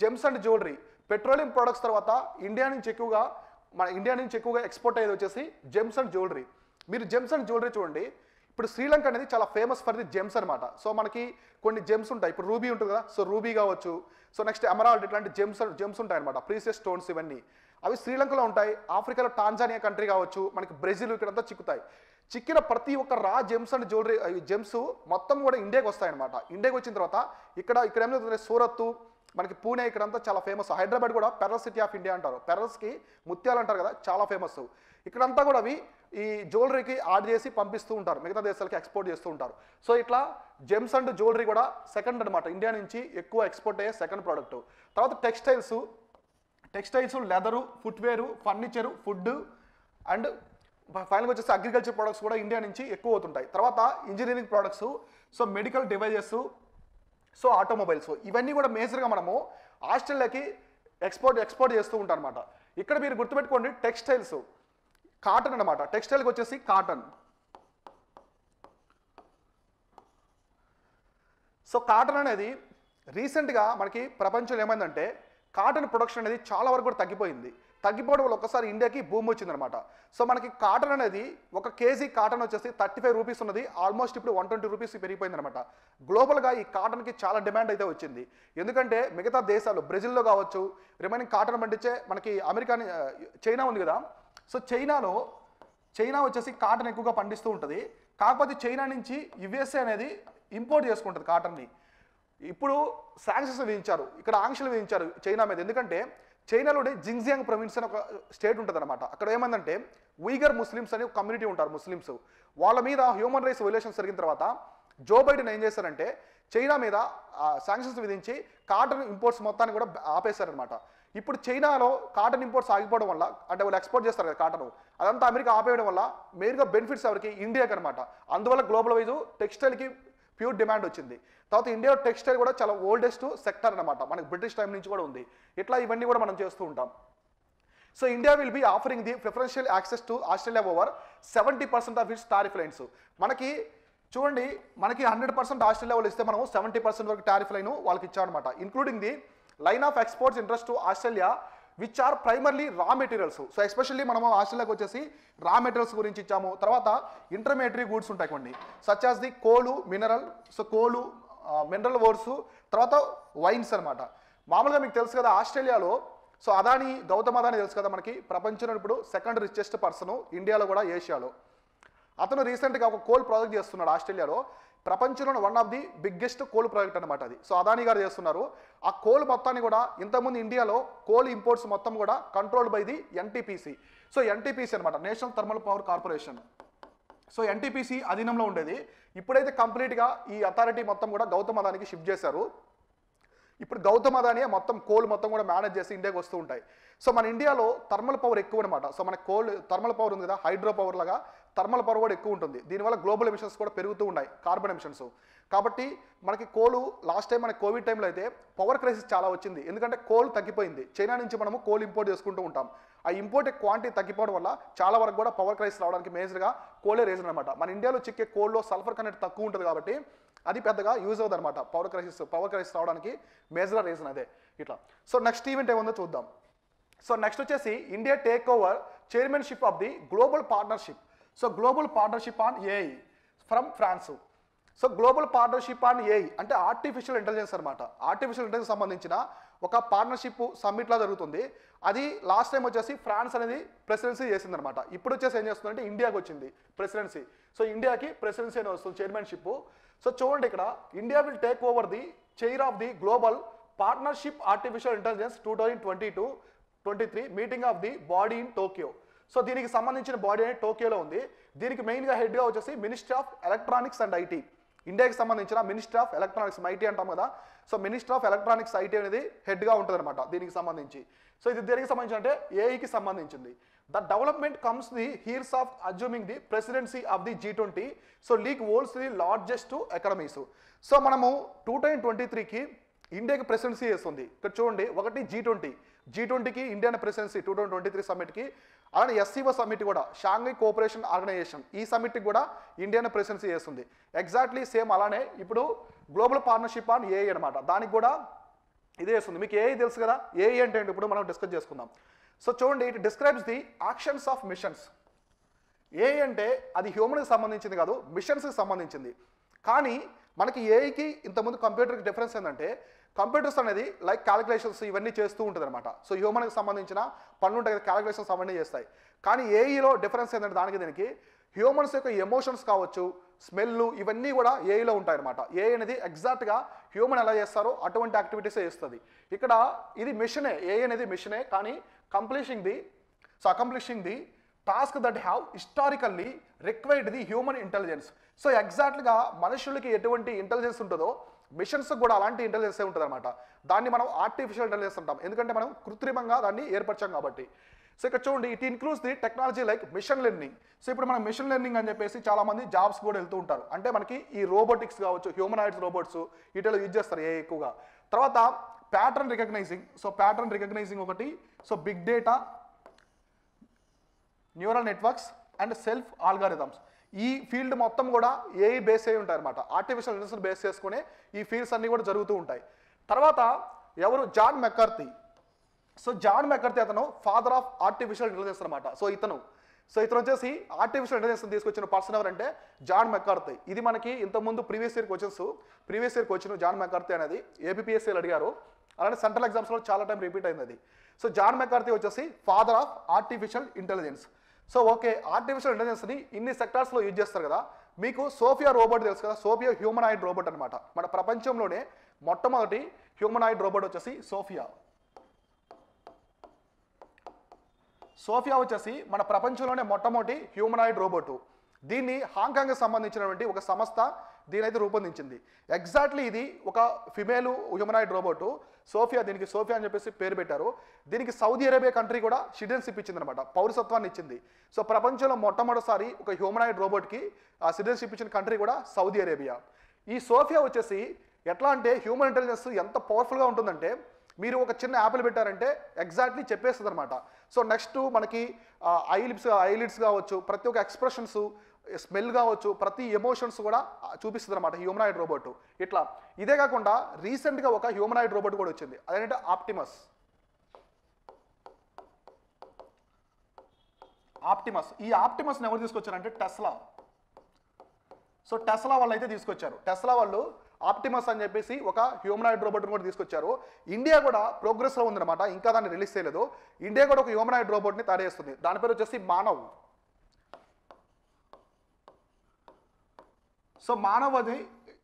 gems and jewellery, petroleum products తర్వాత ఇండియా నుంచి ఎక్కువగా ఎక్స్పోర్ట్ అయ్యేది వచ్చేసి జెమ్స్ అండ్ జ్యువెలరీ. మీరు జెమ్స్ అండ్ జ్యువెలరీ చూడండి, ఇప్పుడు శ్రీలంక అనేది చాలా ఫేమస్ ఫర్ ది జెమ్స్ అనమాట. సో మనకి కొన్ని జెమ్స్ ఉంటాయి, ఇప్పుడు రూబీ ఉంటుంది కదా, సో రూబీ కావచ్చు, సో నెక్స్ట్ ఎమరాల్డ్, ఇట్లాంటి జెమ్స్ ఉంటాయి అనమాట, ప్రీసియస్ స్టోన్స్ ఇవన్నీ. అవి శ్రీలంకలో ఉంటాయి. ఆఫ్రికాలో టాంజానియా కంట్రీ కావచ్చు, మనకి బ్రెజిల్ ఇక్కడంతా చిక్కుతాయి. చిక్కిన ప్రతి ఒక్క రా జెమ్స్ అండ్ జ్యువెలరీ జెమ్స్ మొత్తం కూడా ఇండియాకి వస్తాయన్నమాట. ఇండియాకి వచ్చిన తర్వాత ఇక్కడ ఏమవుతుంది, సూరత్, మనకి పూణే ఇక్కడంతా చాలా ఫేమస్. హైదరాబాద్ కూడా పెరల్ సిటీ ఆఫ్ ఇండియా అంటారు, పెరల్స్కి ముత్యాలు అంటారు కదా, చాలా ఫేమస్. ఇక్కడంతా కూడా అవి ఈ జ్యువెలరీకి ఆర్డర్ చేసి పంపిస్తూ ఉంటారు, మిగతా దేశాలకి ఎక్స్పోర్ట్ చేస్తూ ఉంటారు. సో ఇట్లా జెమ్స్ అండ్ జ్యువెలరీ కూడా సెకండ్ అనమాట, ఇండియా నుంచి ఎక్కువ ఎక్స్పోర్ట్ అయ్యే సెకండ్ ప్రోడక్ట్. తర్వాత textiles, leather, ఫుట్వేరు, furniture, food and ఫైనల్గా వచ్చేసి అగ్రికల్చర్ ప్రొడక్ట్స్ కూడా ఇండియా నుంచి ఎక్కువ అవుతుంటాయి. తర్వాత engineering products, so medical devices, so automobiles, ఇవన్నీ కూడా మేజర్గా మనము ఆస్ట్రేలియాకి ఎక్స్పోర్ట్ చేస్తూ ఉంటాం అనమాట. ఇక్కడ మీరు గుర్తుపెట్టుకోండి, టెక్స్టైల్స్, కాటన్ అనమాట. టెక్స్టైల్కి వచ్చేసి కాటన్. సో కాటన్ అనేది రీసెంట్గా మనకి ప్రపంచంలో ఏమైందంటే కాటన్ ప్రొడక్షన్ అనేది చాలా వరకు కూడా తగ్గిపోవడం వల్ల ఒకసారి ఇండియాకి భూమి వచ్చిందనమాట. సో మనకి కాటన్ అనేది ఒక కేజీ కాటన్ వచ్చేసి 35 రూపీస్ ఉన్నది, ఆల్మోస్ట్ ఇప్పుడు 120 రూపీస్ పెరిగిపోయింది అనమాట. గ్లోబల్గా ఈ కాటన్కి చాలా డిమాండ్ అయితే వచ్చింది. ఎందుకంటే మిగతా దేశాలు, బ్రెజిల్లో కావచ్చు, రిమైనింగ్ కాటన్ పండించే మనకి చైనా ఉంది కదా, సో చైనా వచ్చేసి కాటన్ ఎక్కువగా పండిస్తూ ఉంటుంది. కాకపోతే చైనా నుంచి యుఎస్ఏ అనేది ఇంపోర్ట్ చేసుకుంటుంది కాటన్ని. ఇప్పుడు శాంక్షన్స్ విధించారు, ఇక్కడ ఆంక్షలు విధించారు చైనా మీద. ఎందుకంటే చైనాలోని జింగ్జియాంగ్ ప్రొవిన్స్ అని ఒక స్టేట్ ఉంటుంది అనమాట. అక్కడ ఏమైందంటే ఉయిగర్ ముస్లిమ్స్ అని ఒక కమ్యూనిటీ ఉంటారు, ముస్లిమ్స్. వాళ్ళ మీద హ్యూమన్ రైట్స్ వైలేషన్స్ జరిగిన తర్వాత జో బైడెన్ ఏం చేశారంటే చైనా మీద శాంక్షన్స్ విధించి కాటన్ ఇంపోర్ట్స్ మొత్తాన్ని కూడా ఆపేశారనమాట. ఇప్పుడు చైనాలో కాటన్ ఇంపోర్ట్స్ ఆగిపోవడం వల్ల, అంటే వాళ్ళు ఎక్స్పోర్ట్ చేస్తారు కదా కాటన్, అదంతా అమెరికా ఆపేయడం వల్ల మెయిన్గా బెనిఫిట్స్ ఎవరికి, ఇండియాకి అనమాట. అందువల్ల గ్లోబల్ వైజ్ టెక్స్టైల్కి ప్యూర్ డిమాండ్ వచ్చింది. తర్వాత ఇండియా టెక్స్టైల్ కూడా చాలా ఓల్డెస్ట్ సెక్టర్ అనమాట, మనకి బ్రిటిష్ టైం నుంచి కూడా ఉంది. ఇట్లా ఇవన్నీ కూడా మనం చేస్తూ ఉంటాం. So India will be offering the preferential access to Australia over 70% of it's tariff lines. మనకి చూడండి, మనకి 100% ఆస్ట్రేలియా వాళ్ళు ఇస్తే మనం 70% వరకు టారిఫ్ లైన్ వాళ్ళకి ఇచ్చామన్నమాట. Including the line of exports interest to Australia which are primarily raw materials. So especially మనము ఆస్ట్రేలియాకి వచ్చేసి రా మెటీరియల్స్ గురించి ఇచ్చాము. తర్వాత ఇంటర్మీడియటరీ గూడ్స్ ఉంటాయి కొన్ని, సచ్ యాజ్ ది కోలు, మినరల్ ఓర్స్, తర్వాత వైన్స్ అనమాట. మామూలుగా మీకు తెలుసు కదా ఆస్ట్రేలియాలో, సో గౌతమ్ అదానీ తెలుసు కదా మనకి, ప్రపంచంలో ఇప్పుడు సెకండ్ రిచెస్ట్ పర్సన్, ఇండియాలో కూడా ఏషియాలో. అతను రీసెంట్గా ఒక కోల్ ప్రాజెక్ట్ చేస్తున్నాడు ఆస్ట్రేలియాలో. ప్రపంచంలో one of the biggest coal project అనమాట అది. సో అదానీ గారు చేస్తున్నారు. ఆ కోల్ మొత్తాన్ని కూడా, ఇంతకుముందు ఇండియాలో కోల్ ఇంపోర్ట్స్ మొత్తం కూడా controlled by the NTPC. So NTPC అనమాట, national thermal power corporation. So NTPC అధీనంలో ఉండేది. ఇప్పుడైతే కంప్లీట్గా ఈ అథారిటీ మొత్తం కూడా గౌతమ్ అదానికి షిఫ్ట్ చేశారు. ఇప్పుడు గౌతమ్ అదానీ మొత్తం కోల్ మొత్తం కూడా మేనేజ్ చేసి ఇండియాకి వస్తూ ఉంటాయి. సో మన ఇండియాలో థర్మల్ పవర్ ఎక్కువ అనమాట. సో మన థర్మల్ పవర్ ఉంది కదా, హైడ్రో పవర్ లాగా థర్మల్ పవర్ కూడా ఎక్కువ ఉంటుంది. దీనివల్ల గ్లోబల్ ఎమిషన్స్ కూడా పెరుగుతూ ఉన్నాయి, కార్బన్ ఎమిషన్స్. కాబట్టి మనకి కోలు లాస్ట్ టైం మనకి కోవిడ్ టైంలో అయితే పవర్ క్రైసిస్ చాలా వచ్చింది. ఎందుకంటే కోల్ తగ్గిపోయింది. చైనా నుంచి మనము కోల్ ఇంపోర్ట్ చేసుకుంటూ ఉంటాం. ఆ ఇంపోర్ట్ క్వాంటిటీ తగ్గిపోవడం వల్ల చాలా వరకు కూడా పవర్ క్రైసిస్ రావడానికి మేజర్గా కోలే రీజన్ అనమాట. మన ఇండియాలో చిక్కే కోల్లో సల్ఫర్ కంటెంట్ తక్కువ ఉంటుంది కాబట్టి అది పెద్దగా యూజ్ అవుతుంది అనమాట. పవర్ క్రైసిస్ రావడానికి మేజర్ రీజన్ అదే. ఇట్లా సో నెక్స్ట్ ఈవెంట్ ఏముందో చూద్దాం. సో నెక్స్ట్ వచ్చేసి India take over chairmanship of the global partnership. So global partnership on AI. From France. So global partnership on AI అంటే ఆర్టిఫిషియల్ ఇంటెలిజెన్స్ అనమాట. Artificial intelligence సంబంధించిన ఒక partnership సమ్మిట్లా జరుగుతుంది. అది లాస్ట్ టైం వచ్చేసి ఫ్రాన్స్ అనేది ప్రెసిడెన్సీ చేసిందనమాట. ఇప్పుడు వచ్చేసి ఏం చేస్తుందంటే ఇండియాకి వచ్చింది ప్రెసిడెన్సీ. సో ఇండియాకి ప్రెసిడెన్సీ అని వస్తుంది, చైర్మన్షిప్. సో చూడండి ఇక్కడ India will take over the chair of the global partnership artificial intelligence 2022-23 meeting of the body in Tokyo. So దీనికి సంబంధించిన బాడీ అనేది టోక్యోలో ఉంది. దీనికి మెయిన్గా హెడ్గా వచ్చేసి ministry of electronics and IT. ఇండియాకి సంబంధించిన మినిస్ట్రీ ఆఫ్ ఎలక్ట్రానిక్స్, ఐటీ అంటాం కదా. So ministry of electronics IT అనేది హెడ్గా ఉంటుంది అనమాట దీనికి సంబంధించి. సో ఇది దేనికి సంబంధించి అంటే ఏఐకి సంబంధించింది. The development comes the here's of assuming the presidency of the G20. So league holds the largest economies. So మనము 2023కి ఇండియాకి ప్రెసిడెన్సీ చేస్తుంది. ఇక్కడ చూడండి, ఒకటి G20కి ఇండియన్ ప్రెసిడెన్సీ 2023 సమ్మిట్కి. అలానే SCO సమ్మిట్ కూడా, షాంఘై కోఆపరేషన్ ఆర్గనైజేషన్, ఈ సమ్మిట్కి కూడా ఇండియన్ ప్రెసిడెన్సీ చేస్తుంది. ఎగ్జాక్ట్లీ సేమ్ అలానే ఇప్పుడు గ్లోబల్ పార్ట్నర్షిప్ ఆన్ ఏఐ అనమాట, దానికి కూడా ఇదే చేస్తుంది. మీకు ఏఐ తెలుసు కదా, ఏఐ అంటే ఇప్పుడు మనం డిస్కస్ చేసుకుందాం. సో చూడండి, it describes the actions of machines. AI అంటే అది హ్యూమన్కి సంబంధించింది కాదు, మిషన్స్కి సంబంధించింది. కానీ మనకి ఏఐకి ఇంతకుముందు కంప్యూటర్కి డిఫరెన్స్ ఏంటంటే, కంప్యూటర్స్ అనేది లైక్ క్యాలిక్యులేషన్స్ ఇవన్నీ చేస్తూ ఉంటుంది అనమాట. సో హ్యూమన్కి సంబంధించిన పనులు ఉంటాయి కదా, క్యాలిక్యులేషన్స్ అవన్నీ చేస్తాయి. కానీ ఏఐలో డిఫరెన్స్ ఏంటంటే దీనికి హ్యూమన్స్ యొక్క ఎమోషన్స్ కావచ్చు, స్మెల్, ఇవన్నీ కూడా ఏఐలో ఉంటాయి అనమాట. ఏఐ అనేది ఎగ్జాక్ట్గా హ్యూమన్ ఎలా చేస్తారో అటువంటి యాక్టివిటీసే చేస్తుంది. ఇక్కడ ఇది మిషనే, ఏఐ అనేది మిషనే, కానీ accomplishing the task that have historically required the human intelligence. So ఎగ్జాక్ట్గా మనుషులకి ఎటువంటి ఇంటెలిజెన్స్ ఉంటుందో మిషన్స్ కూడా అలాంటి ఇంటెలిజెన్సే ఉంటుంది అనమాట. దాన్ని మనం ఆర్టిఫిషియల్ ఇంటెలిజెన్స్ అంటాం, ఎందుకంటే మనం కృత్రిమంగా దాన్ని ఏర్పరచాం కాబట్టి. సో ఇక్కడ చూడండి, it includes the technology like machine learning. So ఇప్పుడు మనం మిషన్ లెర్నింగ్ అని చెప్పేసి చాలా మంది జాబ్స్ కూడా వెళ్తూ ఉంటారు. అంటే మనకి ఈ రోబోటిక్స్ కావచ్చు, హ్యూమనాయిడ్స్ రోబోట్స్ వీటిలో యూజ్ చేస్తారు ఏ ఎక్కువగా. తర్వాత pattern recognising. So pattern recognising ఒకటి. So big data, neural networks and self algorithms, ఈ ఫీల్డ్ మొత్తం కూడా ఏఐ బేస్ అయి ఉంటాయి అనమాట. ఆర్టిఫిషియల్ ఇంటెలిజెన్స్ బేస్ చేసుకునే ఈ ఫీల్డ్స్ అన్నీ కూడా జరుగుతూ ఉంటాయి. తర్వాత ఎవరు, జాన్ మెకార్థీ. సో జాన్ మెకార్థీ అతను ఫాదర్ ఆఫ్ ఆర్టిఫిషియల్ ఇంటెలిజెన్స్ అనమాట. సో ఇతను వచ్చేసి ఆర్టిఫిషియల్ ఇంటెలిజెన్స్ తీసుకొచ్చిన పర్సన్ ఎవరంటే జాన్ మెకార్థీ. ఇది మనకి ఇంతకుముందు ప్రీవియస్ ఇయర్ క్వశ్చన్ జాన్ మెకార్థీ అనేది ఏపీఎస్సీలు అడిగారు. అలానే సెంట్రల్ ఎగ్జామ్స్లో చాలా టైం రిపీట్ అయింది అది. సో జాన్ మెకార్థీ వచ్చేసి father of artificial intelligence. So okay, artificial ఇంటెలిజెన్స్ని ఇన్ని సెక్టార్స్లో యూజ్ చేస్తారు కదా. మీకు సోఫియా రోబోట్ తెలుసు కదా, సోఫియా హ్యూమనాయిడ్ రోబోట్ అనమాట. మన ప్రపంచంలోనే మొట్టమొదటి హ్యూమనాయిడ్ రోబోట్ వచ్చేసి సోఫియా వచ్చేసి మన ప్రపంచంలోనే మొట్టమొదటి హ్యూమనాయిడ్ రోబోట్. దీన్ని హాంకాంగ్కి సంబంధించినటువంటి ఒక సంస్థ దీనైతే రూపొందించింది. ఎగ్జాక్ట్లీ ఇది ఒక ఫిమేల్ హ్యూమనాయిడ్ రోబోట్ సోఫియా. దీనికి సోఫియా అని చెప్పేసి పేరు పెట్టారు. దీనికి సౌదీ అరేబియా కంట్రీ కూడా సిటిజన్షిప్ ఇచ్చింది అనమాట, పౌరసత్వాన్ని ఇచ్చింది. సో ప్రపంచంలో మొట్టమొదటిసారి ఒక హ్యూమనాయిడ్ రోబోట్కి సిటిజన్షిప్ ఇచ్చిన కంట్రీ కూడా సౌదీ అరేబియా. ఈ సోఫియా వచ్చేసి ఎట్లా అంటే హ్యూమన్ ఇంటెలిజెన్స్ ఎంత పవర్ఫుల్గా ఉంటుందంటే, మీరు ఒక చిన్న యాపిల్ పెట్టారంటే ఎగ్జాక్ట్లీ చెప్పేస్తుంది అనమాట. సో నెక్స్ట్ మనకి ఐలిడ్స్ కావచ్చు, ప్రతి ఒక్క ఎక్స్ప్రెషన్స్, స్మెల్ కావచ్చు, ప్రతి ఎమోషన్స్ కూడా చూపిస్తుంది అనమాట హ్యూమనాయిడ్ రోబోట్. ఇట్లా ఇదే కాకుండా రీసెంట్గా ఒక హ్యూమనాయిడ్ రోబోట్ కూడా వచ్చింది, అదేంటే ఆప్టిమస్. ఈ ఆప్టిమస్ని ఎవరు తీసుకొచ్చారంటే టెస్లా. సో టెస్లా వాళ్ళు అయితే తీసుకొచ్చారు. టెస్లా వాళ్ళు ఆప్టిమస్ అని చెప్పేసి ఒక హ్యూమనాయిడ్ రోబోట్ని కూడా తీసుకొచ్చారు. ఇండియా కూడా ప్రోగ్రెస్లో ఉందన్నమాట, ఇంకా దాన్ని రిలీజ్ చేయలేదు. ఇండియా కూడా ఒక హ్యూమనాయిడ్ రోబోట్ని తయారు చేస్తుంది, దాని పేరు వచ్చేసి మానవ్. సో మానవ్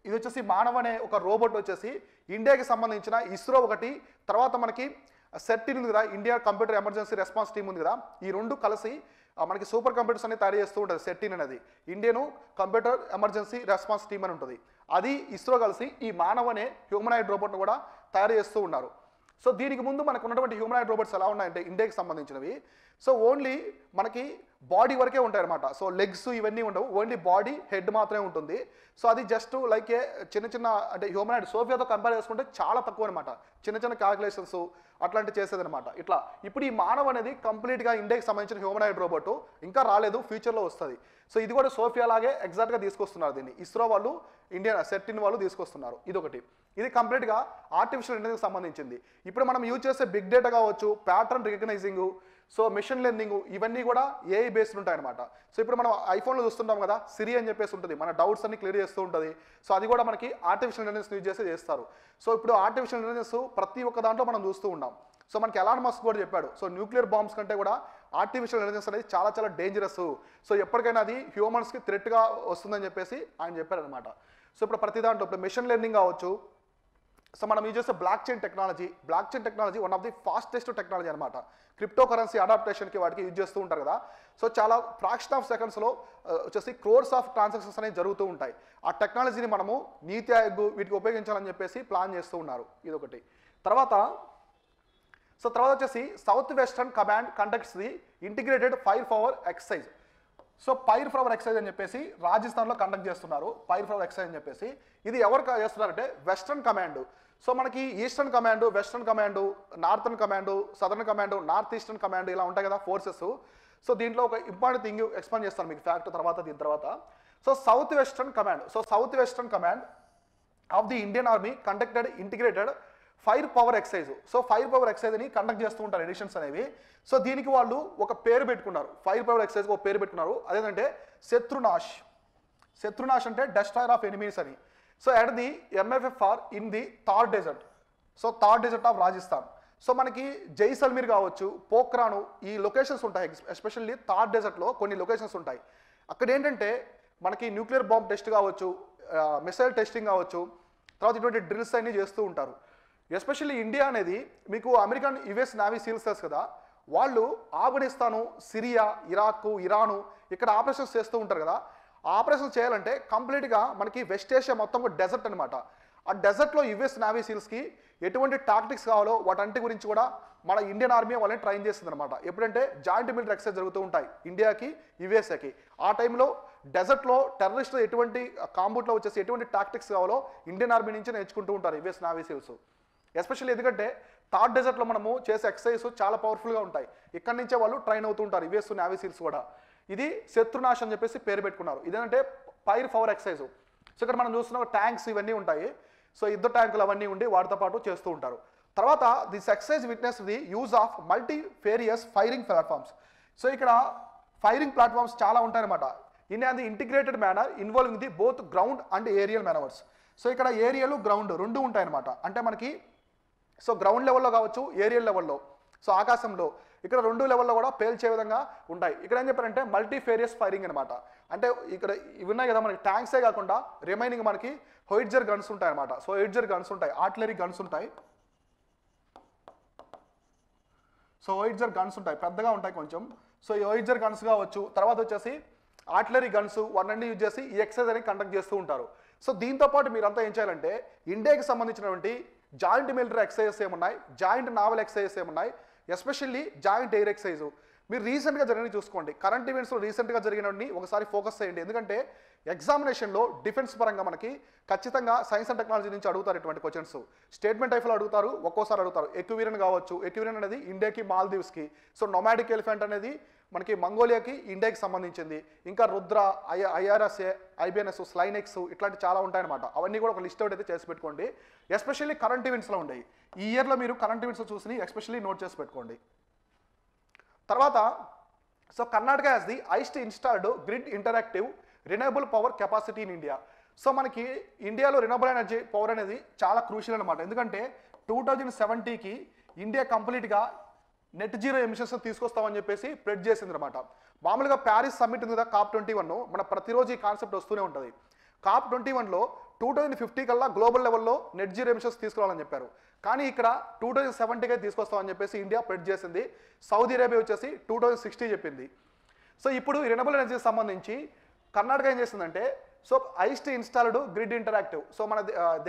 ఇది వచ్చేసి మానవ్ అనే ఒక రోబోట్ వచ్చేసి ఇండియాకి సంబంధించిన ఇస్రో ఒకటి, తర్వాత మనకి సెట్టిన్ ఉంది కదా, India computer emergency response team ఉంది కదా, ఈ రెండు కలిసి మనకి సూపర్ కంప్యూటర్స్ అనేది తయారు చేస్తూ ఉంటుంది. సెట్టిన్ అనేది Indian computer emergency response team అని ఉంటుంది. అది ఇస్రో కలిసి ఈ మానవ్ అనే హ్యూమనాయిడ్ రోబోట్ను కూడా తయారు చేస్తూ ఉన్నారు. సో దీనికి ముందు మనకు ఉన్నటువంటి హ్యూమనాయిడ్ రోబోట్స్ ఎలా ఉన్నాయంటే ఇండియాకి సంబంధించినవి, సో ఓన్లీ మనకి బాడీ వరకే ఉంటాయి అనమాట. సో లెగ్స్ ఇవన్నీ ఉండవు, ఓన్లీ బాడీ, హెడ్ మాత్రమే ఉంటుంది. సో అది జస్ట్ లైక్ చిన్న అంటే హ్యూమనాయిడ్ సోఫియాతో కంపేర్ చేసుకుంటే చాలా తక్కువ అనమాట, చిన్న క్యాలిక్యులేషన్స్ అట్లాంటివి చేసేదనమాట. ఇట్లా ఇప్పుడు ఈ మానవ్ అనేది కంప్లీట్గా ఇండియాకి సంబంధించిన హ్యూమనాయిడ్ రోబోట్, ఇంకా రాలేదు, ఫ్యూచర్లో వస్తుంది. సో ఇది కూడా సోఫియా లాగే ఎగ్జాక్ట్గా తీసుకొస్తున్నారు దీన్ని, ఇస్రో వాళ్ళు, ఇండియన్ సెట్టిన్ వాళ్ళు తీసుకొస్తున్నారు. ఇదొకటి, ఇది కంప్లీట్గా ఆర్టిఫిషియల్ ఇంటెలిజెన్స్ సంబంధించింది. ఇప్పుడు మనం యూజ్ చేసే బిగ్ డేటా కావచ్చు, pattern recognising, so machine learning ఇవన్నీ కూడా ఏఐ బేస్డ్ ఉంటాయన్నమాట. సో ఇప్పుడు మనం ఐఫోన్లో చూస్తుంటాం కదా, సిరి అని చెప్పేసి ఉంటుంది, మన డౌట్స్ అన్ని క్లియర్ చేస్తూ ఉంటుంది. సో అది కూడా మనకి ఆర్టిఫిషియల్ ఇంటెలిజెన్స్ యూజ్ చేస్తే చేస్తారు. సో ఇప్పుడు ఆర్టిఫిషియల్ ఇంటెలిజెన్స్ ప్రతి ఒక్క దాంట్లో మనం చూస్తూ ఉన్నాం. సో మనకి ఎలాన్ మస్క్ కూడా చెప్పాడు, సో న్యూక్లియర్ బాంబ్స్ కంటే కూడా ఆర్టిఫిషియల్ ఇంటెలిజెన్స్ అనేది చాలా చాలా డేంజరస్, సో ఎప్పటికైనా అది హ్యూమన్స్కి థ్రెట్గా వస్తుందని చెప్పేసి ఆయన చెప్పారు అనమాట. సో ఇప్పుడు ప్రతి దాంట్లో ఇప్పుడు మిషన్ లెర్నింగ్ కావచ్చు, సో మనం యూజ్ చేసే block chain technology one of the fastest technology అనమాట. క్రిప్టో కరెన్సీ అడాప్టేషన్కి వాటికి యూజ్ చేస్తూ ఉంటారు కదా. సో చాలా ఫ్రాక్షన్ ఆఫ్ సెకండ్స్లో వచ్చేసి క్రోర్స్ ఆఫ్ ట్రాన్సాక్షన్స్ అనేవి జరుగుతూ ఉంటాయి. ఆ టెక్నాలజీని మనము నీతి ఆయోగ్ వీటికి ఉపయోగించాలని చెప్పేసి ప్లాన్ చేస్తూ ఉన్నారు. ఇదొకటి. తర్వాత వచ్చేసి south western command conducts the integrated fire power exercise. So fire power exercise అని చెప్పేసి రాజస్థాన్లో కండక్ట్ చేస్తున్నారు. ఫైర్ పవర్ ఎక్సర్సైజ్ అని చెప్పేసి ఇది ఎవరు చేస్తున్నారంటే వెస్టర్న్ కమాండ్. సో మనకి eastern command, western command, northern command, southern command, north eastern command ఇలా ఉంటాయి కదా ఫోర్సెస్. సో దీంట్లో ఒక ఇంపార్టెంట్ థింగ్ ఎక్స్ప్లెయిన్ చేస్తాను మీకు ఫ్యాక్ట్ దీని తర్వాత. So south western command of the Indian army conducted integrated fire power exercise. So fire power exercise అని కండక్ట్ చేస్తూ ఉంటారు ఎడిషన్స్ అనేవి. సో దీనికి వాళ్ళు ఒక పేరు పెట్టుకున్నారు, ఫైర్ పవర్ ఎక్సైజ్కి ఒక పేరు పెట్టుకున్నారు. అదేంటంటే శత్రునాష్ అంటే డెస్ట్రాయర్ ఆఫ్ ఎనిమీస్ అని. So at the MFFR in the Thar desert. So Thar desert of Rajasthan. So మనకి జైసల్మీర్ కావచ్చు, పోఖ్రాను ఈ లొకేషన్స్ ఉంటాయి. ఎస్పెషల్లీ థార్ డెజర్ట్లో కొన్ని లొకేషన్స్ ఉంటాయి. అక్కడ ఏంటంటే మనకి న్యూక్లియర్ బాంబ్ టెస్ట్ కావచ్చు, మిసైల్ టెస్టింగ్ కావచ్చు, తర్వాత ఇటువంటి డ్రిల్స్ అన్ని చేస్తూ ఉంటారు. ఎస్పెషల్లీ ఇండియా అనేది మీకు అమెరికన్ యుఎస్ నావీ సీల్స్ తెలుసు కదా, వాళ్ళు ఆఫ్ఘనిస్తాను, సిరియా, ఇరాక్, ఇరాను ఇక్కడ ఆపరేషన్స్ చేస్తూ ఉంటారు కదా. ఆ ఆపరేషన్స్ చేయాలంటే కంప్లీట్గా మనకి వెస్ట్ ఏషియా మొత్తం డెజర్ట్ అనమాట. ఆ డెజర్ట్లో యుఎస్ నావీ సీల్స్కి ఎటువంటి టాక్టిక్స్ కావాలో వాటంటి గురించి కూడా మన ఇండియన్ ఆర్మీ వాళ్ళని ట్రైన్ చేస్తుంది అనమాట. ఎప్పుడంటే జాయింట్ మిలిటరీ ఎక్సర్సైజ్ జరుగుతూ ఉంటాయి ఇండియాకి యుఎస్ఏకి. ఆ టైంలో డెజర్ట్లో టెర్రరిస్టులు ఎటువంటి కాంబూట్లో వచ్చేసి ఎటువంటి టాక్టిక్స్ కావాలో ఇండియన్ ఆర్మీ నుంచి నేర్చుకుంటూ ఉంటారు యుఎస్ నావీ సీల్స్. ఎస్పెషల్లీ ఎందుకంటే థార్ డెజర్ట్లో మనము చేసే ఎక్సర్సైజ్ చాలా పవర్ఫుల్గా ఉంటాయి. ఇక్కడి నుంచే వాళ్ళు ట్రైన్ అవుతూ ఉంటారు యుఎస్ నావీ సీల్స్ కూడా. ఇది శత్రునాశ్ అని చెప్పేసి పేరు పెట్టుకున్నారు. ఇదేంటంటే ఫైర్ పవర్ ఎక్సర్సైజ్. సో ఇక్కడ మనం చూస్తున్న ట్యాంక్స్ ఇవన్నీ ఉంటాయి. సో యుద్ధ ట్యాంకులు అవన్నీ ఉండి వాటితో పాటు చేస్తూ ఉంటారు. తర్వాత this exercise witness the use of multifarious firing platforms. So ఇక్కడ ఫైరింగ్ ప్లాట్ఫామ్స్ చాలా ఉంటాయన్నమాట. In the integrated manner involving the both ground and aerial manoeuvres. So ఇక్కడ ఏరియల్ గ్రౌండ్ రెండు ఉంటాయన్నమాట. అంటే మనకి సో గ్రౌండ్ లెవెల్లో కావచ్చు, ఏరియల్ లెవెల్లో, సో ఆకాశంలో ఇక్కడ రెండు లెవెల్లో కూడా పేల్చే విధంగా ఉంటాయి. ఇక్కడ ఏం చెప్పారంటే మల్టీఫేరియస్ ఫైరింగ్ అనమాట. అంటే ఇక్కడ ఇవి ఉన్నాయి కదా మనకి ట్యాంక్సే కాకుండా రిమైనింగ్ మనకి హోయిట్జర్ గన్స్ ఉంటాయి అనమాట. సో హోయిట్జర్ గన్స్ ఉంటాయి, ఆర్టిలరీ గన్స్ ఉంటాయి. సో హోయిట్జర్ గన్స్ ఉంటాయి, పెద్దగా ఉంటాయి కొంచెం. సో ఈ హోయిట్జర్ గన్స్ కావచ్చు, తర్వాత వచ్చేసి ఆర్టిలరీ గన్స్ వన్నీ యూజ్ చేసి ఈ ఎక్సర్సైజ్ అని కండక్ట్ చేస్తూ ఉంటారు. సో దీంతో పాటు మీరంతా ఏం చేయాలంటే ఇండియాకి సంబంధించినటువంటి జాయింట్ మిలిటరీ ఎక్సర్సైజెస్ ఏమున్నాయి, జాయింట్ నావల్ ఎక్సర్సైజెస్ ఏమున్నాయి, ఎస్పెషల్లీ జాయింట్ ఎయిర్ ఎక్సర్సైజ్ మీరు రీసెంట్గా జరిగినవి చూసుకోండి. కరెంట్ ఈవెంట్స్లో రీసెంట్గా జరిగినవన్నీ ఒకసారి ఫోకస్ చేయండి. ఎందుకంటే ఎగ్జామినేషన్లో డిఫెన్స్ పరంగా మనకి ఖచ్చితంగా సైన్స్ అండ్ టెక్నాలజీ నుంచి అడుగుతారు ఇటువంటి క్వశ్చన్స్. స్టేట్మెంట్ టైప్లో అడుగుతారు, ఒక్కోసారి అడుగుతారు. ఎక్విరియన్ కావచ్చు, ఎక్విరియన్ అనేది ఇండియాకి మాల్దీవ్స్కి. సో నొమాడిక్ ఎలిఫెంట్ అనేది మనకి మంగోలియాకి ఇండియాకి సంబంధించింది. ఇంకా రుద్ర, IRSA, IBNS, స్లైనెక్స్ ఇట్లాంటి చాలా ఉంటాయన్నమాట. అవన్నీ కూడా ఒక లిస్ట్ అవుట్ అయితే చేసి పెట్టుకోండి. ఎస్పెషల్లీ కరెంట్ ఈవెంట్స్లో ఉండేవి. ఈ ఇయర్లో మీరు కరెంట్ ఈవెంట్స్ చూసి ఎస్పెషల్లీ నోట్ చేసి పెట్టుకోండి. తర్వాత so Karnataka has the highest installed grid interactive renewable power capacity in India. So మనకి ఇండియాలో రినయబుల్ ఎనర్జీ పవర్ అనేది చాలా క్రూషియల్ అనమాట. ఎందుకంటే 2070కి ఇండియా కంప్లీట్గా నెట్ జీరో ఎమిషన్స్ తీసుకొస్తామని చెప్పేసి ప్రెడ్ చేసింది అనమాట. మామూలుగా ప్యారిస్ సమ్మిట్ ఉంది కదా COP21, మన ప్రతిరోజు ఈ కాన్సెప్ట్ వస్తూనే ఉంటుంది. COP21లో 2050 కల్లా గ్లోబల్ లెవెల్లో నెట్ జీరో ఎమిషన్స్ తీసుకురావాలని చెప్పారు. కానీ ఇక్కడ 2070కే తీసుకొస్తామని చెప్పేసి ఇండియా ప్రెడ్ చేసింది. సౌదీ అరేబియా వచ్చేసి 2060 చెప్పింది. సో ఇప్పుడు ఈ రినయబుల్ ఎనర్జీకి సంబంధించి కర్ణాటక ఏం చేసిందంటే so highest installed grid interactive, so మన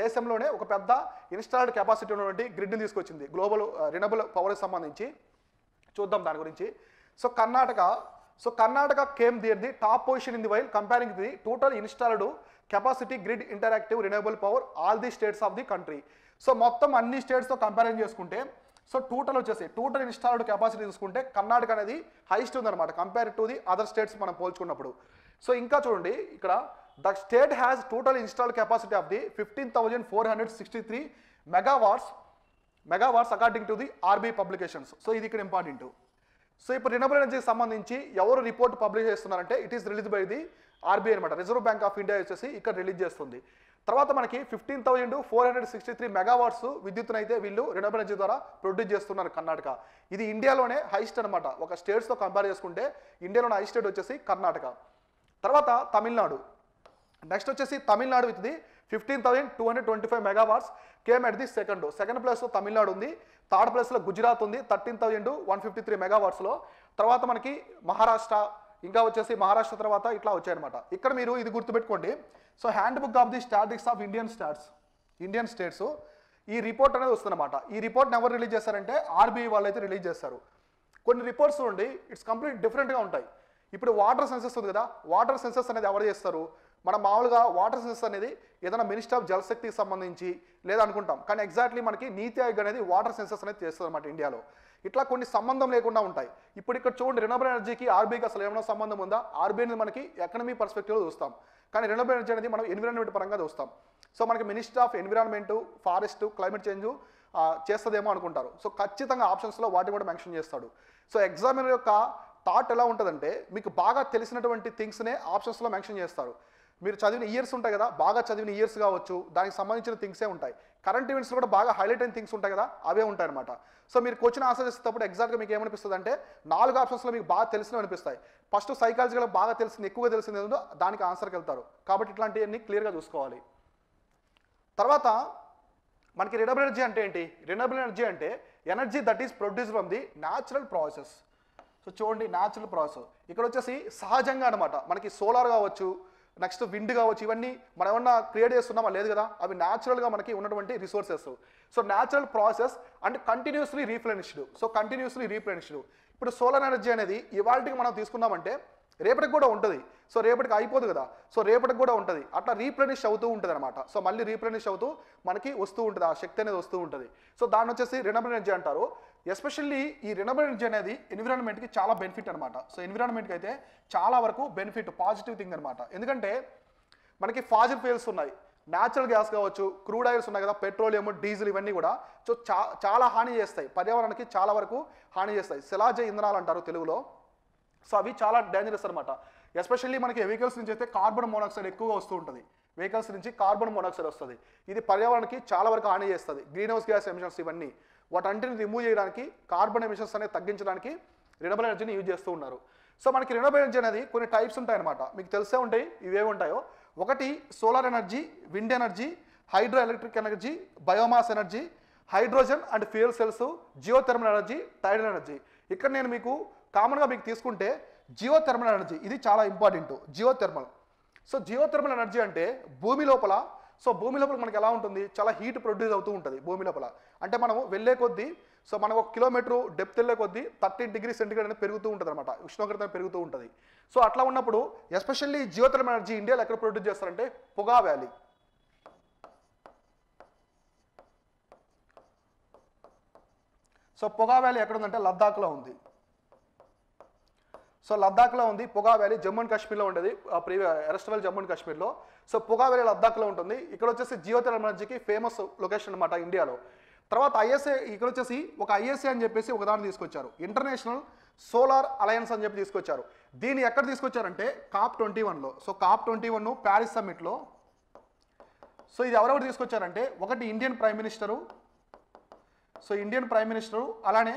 దేశంలోనే ఒక పెద్ద ఇన్స్టాల్డ్ కెపాసిటీ ఉన్నటువంటి గ్రిడ్ని తీసుకొచ్చింది గ్లోబల్ రినయబుల్ పవర్కి సంబంధించి. చూద్దాం దాని గురించి. So Karnataka came there the top position in the while comparing the total installed capacity grid interactive renewable power all the states of the country. So మొత్తం అన్ని స్టేట్స్తో కంపారిజన్ చేసుకుంటే సో టోటల్ ఇన్స్టాల్డ్ కెపాసిటీ చూసుకుంటే కర్ణాటక అనేది హైయెస్ట్ ఉందన్నమాట compare to the other states మనం పోల్చుకున్నప్పుడు. So ఇంకా చూడండి ఇక్కడ the state has total installed capacity of the 15,463 megawatts according to the RBI publications. So ఇది ఇక్కడ ఇంపార్టెంట్. సో ఇప్పుడు రినబుల్ ఎనర్జీకి సంబంధించి ఎవరు రిపోర్ట్ పబ్లిష్ చేస్తున్నారంటే it is release by the RBI అనమాట, రిజర్వ్ బ్యాంక్ ఆఫ్ ఇండియా వచ్చేసి ఇక్కడ రిలీజ్ చేస్తుంది. తర్వాత మనకి 15,463 మెగావాట్స్ విద్యుత్తునైతే వీళ్ళు రినబుల్ ఎనర్జీ ద్వారా ప్రొడ్యూస్ చేస్తున్నారు కర్ణాటక. ఇది ఇండియాలోనే హైయెస్ట్ అనమాట. ఒక స్టేట్స్తో కంపేర్ చేసుకుంటే ఇండియాలోనే హై స్టేట్ వచ్చేసి కర్ణాటక. తర్వాత తమిళనాడు, నెక్స్ట్ వచ్చేసి Tamil Nadu with the 15,225 megawatts came at the second ప్లేస్లో తమిళనాడు ఉంది. థర్డ్ ప్లేస్లో గుజరాత్ ఉంది 13,153 మెగావాట్స్లో. తర్వాత మనకి మహారాష్ట్ర, ఇంకా వచ్చేసి మహారాష్ట్ర తర్వాత ఇట్లా వచ్చాయన్నమాట. ఇక్కడ మీరు ఇది గుర్తుపెట్టుకోండి. So hand book of the statistics of Indian states ఈ రిపోర్ట్ అనేది వస్తుందన్నమాట. ఈ రిపోర్ట్ని ఎవరు రిలీజ్ చేస్తారంటే ఆర్బీఐ వాళ్ళు అయితే రిలీజ్ చేస్తారు. కొన్ని రిపోర్ట్స్ నుండి ఇట్స్ కంప్లీట్ డిఫరెంట్గా ఉంటాయి. ఇప్పుడు వాటర్ సెన్సెస్ ఉంది కదా, వాటర్ సెన్సెస్ అనేది ఎవరు చేస్తారు? మనం మామూలుగా వాటర్ సెన్సెస్ అనేది ఏదైనా మినిస్టర్ ఆఫ్ జలశక్తికి సంబంధించి లేదా అనుకుంటాం, కానీ ఎగ్జాక్ట్లీ మనకి నీతి ఆయోగ్ అనేది వాటర్ సెన్సెస్ అనేది చేస్తుంది అనమాట ఇండియాలో. ఇట్లా కొన్ని సంబంధం లేకుండా ఉంటాయి. ఇప్పుడు ఇక్కడ చూడండి, రినబుల్ ఎనర్జీకి ఆర్బీఐకి అసలు ఏమైనా సంబంధం ఉందా? ఆర్బీఐ అనేది మనకి ఎకనమీ పర్స్పెక్టివ్లో చూస్తాం, కానీ రినబుల్ ఎనర్జీ అనేది మనం ఎన్విరాన్మెంట్ పరంగా చూస్తాం. సో మనకి minister of environment, forest, climate change చేస్తుందేమో అనుకుంటారు. సో ఖచ్చితంగా ఆప్షన్స్లో వాటిని కూడా మెన్షన్ చేస్తాడు. సో ఎగ్జామినర్ యొక్క థాట్ ఎలా ఉంటుందంటే మీకు బాగా తెలిసినటువంటి థింగ్స్నే ఆప్షన్స్లో మెన్షన్ చేస్తారు. మీరు చదివిన ఇయర్స్ ఉంటాయి కదా, బాగా చదివిన ఇయర్స్ కావచ్చు, దానికి సంబంధించిన థింగ్సే ఉంటాయి. కరెంట్ ఈవెంట్స్ కూడా బాగా హైలైట్ అయిన థింగ్స్ ఉంటాయి కదా, అవే ఉంటాయి అనమాట. సో మీరు క్వశ్చన్ ఆన్సర్ చేసేటప్పుడు ఎగ్జాక్ట్గా మీకు ఏమనిపిస్తుంది అంటే 4 ఆప్షన్స్లో మీకు బాగా తెలిసినవి అనిపిస్తాయి. ఫస్ట్ సైకాలజీగా బాగా తెలిసింది, ఎక్కువగా తెలిసింది ఏదో దానికి ఆన్సర్కి వెళ్తారు. కాబట్టి ఇట్లాంటివన్నీ క్లియర్గా చూసుకోవాలి. తర్వాత మనకి రినబుల్ ఎనర్జీ అంటే ఏంటి? రినబుల్ ఎనర్జీ అంటే energy that is produced from the natural process. So చూడండి, న్యాచురల్ ప్రాసెస్ ఇక్కడ వచ్చేసి సహజంగా అనమాట. మనకి సోలార్ కావచ్చు, నెక్స్ట్ విండ్ కావచ్చు, ఇవన్నీ మనం ఏమన్నా క్రియేట్ చేస్తున్నామా? లేదు కదా, అవి న్యాచురల్గా మనకి ఉన్నటువంటి resources. So natural process and continuously replenished. So continuously replenished. ఇప్పుడు సోలార్ ఎనర్జీ అనేది ఇవాళకి మనం తీసుకున్నామంటే రేపటికి కూడా ఉంటుంది. సో రేపటికి అయిపోదు కదా, సో రేపటికి కూడా ఉంటుంది. అట్లా రీప్లెనిష్ అవుతూ ఉంటుంది అనమాట. సో మళ్ళీ రీప్లెనిష్ అవుతూ మనకి వస్తూ ఉంటుంది, ఆ శక్తి అనేది వస్తూ ఉంటుంది. సో దాన్ని వచ్చేసి రినబుల్ ఎనర్జీ అంటారు. ఎస్పెషల్లీ ఈ రినబుల్ ఎనర్జీ అనేది ఎన్విరాన్మెంట్కి చాలా బెనిఫిట్ అనమాట. సో ఎన్విరాన్మెంట్కి అయితే చాలా వరకు బెనిఫిట్, పాజిటివ్ థింగ్ అనమాట. ఎందుకంటే మనకి ఫాజిల్ ఫ్యూయల్స్ ఉన్నాయి, న్యాచురల్ గ్యాస్ కావచ్చు, క్రూడ్ ఆయిల్స్ ఉన్నాయి కదా, పెట్రోలియం, డీజిల్, ఇవన్నీ కూడా సో చాలా హాని చేస్తాయి, పర్యావరణానికి చాలా వరకు హాని చేస్తాయి. శిలాజ ఇంధనాలు అంటారు తెలుగులో. సో అవి చాలా డేంజరస్ అనమాట. ఎస్పెషల్లీ మనకి వెహికల్స్ నుంచి అయితే కార్బన్ మోనాక్సైడ్ ఎక్కువగా వస్తూ ఉంటుంది. వెహికల్స్ నుంచి కార్బన్ మోనాక్సైడ్ వస్తుంది. ఇది పర్యావరణానికి చాలా వరకు హాని చేస్తుంది. గ్రీన్ హౌస్ గ్యాస్ ఎమిషన్స్ ఇవన్నీ వాటంటిని రిమూవ్ చేయడానికి, కార్బన్ ఎమిషన్స్ అనేది తగ్గించడానికి రినబుల్ ఎనర్జీని యూజ్ చేస్తూ ఉన్నారు. సో మనకి రినబుల్ ఎనర్జీ అనేది కొన్ని టైప్స్ ఉంటాయన్నమాట. మీకు తెలిసే ఉంటాయి ఇవేవి ఉంటాయో. ఒకటి solar energy, wind energy, hydro electric energy, biomass energy, hydrogen and fuel cells, geothermal energy, tidal energy. ఇక్కడ నేను మీకు కామన్గా మీకు తీసుకుంటే జియోథెర్మల్ ఎనర్జీ ఇది చాలా ఇంపార్టెంట్. జియోథెర్మల్. సో జియోథెర్మల్ ఎనర్జీ అంటే భూమి లోపల, సో భూమి లోపల మనకి ఎలా ఉంటుంది, చాలా హీట్ ప్రొడ్యూస్ అవుతూ ఉంటుంది భూమి లోపల. అంటే మనం వెళ్ళే కొద్దీ, సో మనం 1 కిలోమీటర్ డెప్త్ వెళ్ళే కొద్దీ 30 డిగ్రీ సెంటిగ్రేడ్ అనేది పెరుగుతూ ఉంటుంది అనమాట, ఉష్ణోగ్రత పెరుగుతూ ఉంటుంది. సో అట్లా ఉన్నప్పుడు ఎస్పెషల్లీ జియోథెర్మల్ ఎనర్జీ ఇండియాలో ఎక్కడ ప్రొడ్యూస్ చేస్తారంటే పొగా వ్యాలీ. సో పొగా వ్యాలీ ఎక్కడ ఉందంటే లద్దాఖ్లో ఉంది. సో లద్దాఖ్లో ఉంది పొగా వ్యాలీ. జమ్మూ అండ్ కాశ్మీర్లో ఉండేది ఎరస్ట్వెల్ జమ్మూ అండ్ కాశ్మీర్లో. సో పొగా వ్యాలీ లద్దాఖ్లో ఉంటుంది. ఇక్కడ వచ్చేసి జియోథెర్మల్ ఎనర్జీకి ఫేమస్ లొకేషన్ అనమాట ఇండియాలో. తర్వాత ఐఎస్ఏ, ఇక్కడ వచ్చేసి ఒక ఐఎస్ఏ అని చెప్పేసి ఒక దాన్ని తీసుకొచ్చారు, ఇంటర్నేషనల్ సోలార్ అలయన్స్ అని చెప్పి తీసుకొచ్చారు. దీన్ని ఎక్కడ తీసుకొచ్చారంటే COP21లో. సో COP21 ప్యారిస్ సమ్మిట్లో. సో ఇది ఎవరెవరు తీసుకొచ్చారంటే ఒకటి Indian prime minister, so Indian prime minister, అలానే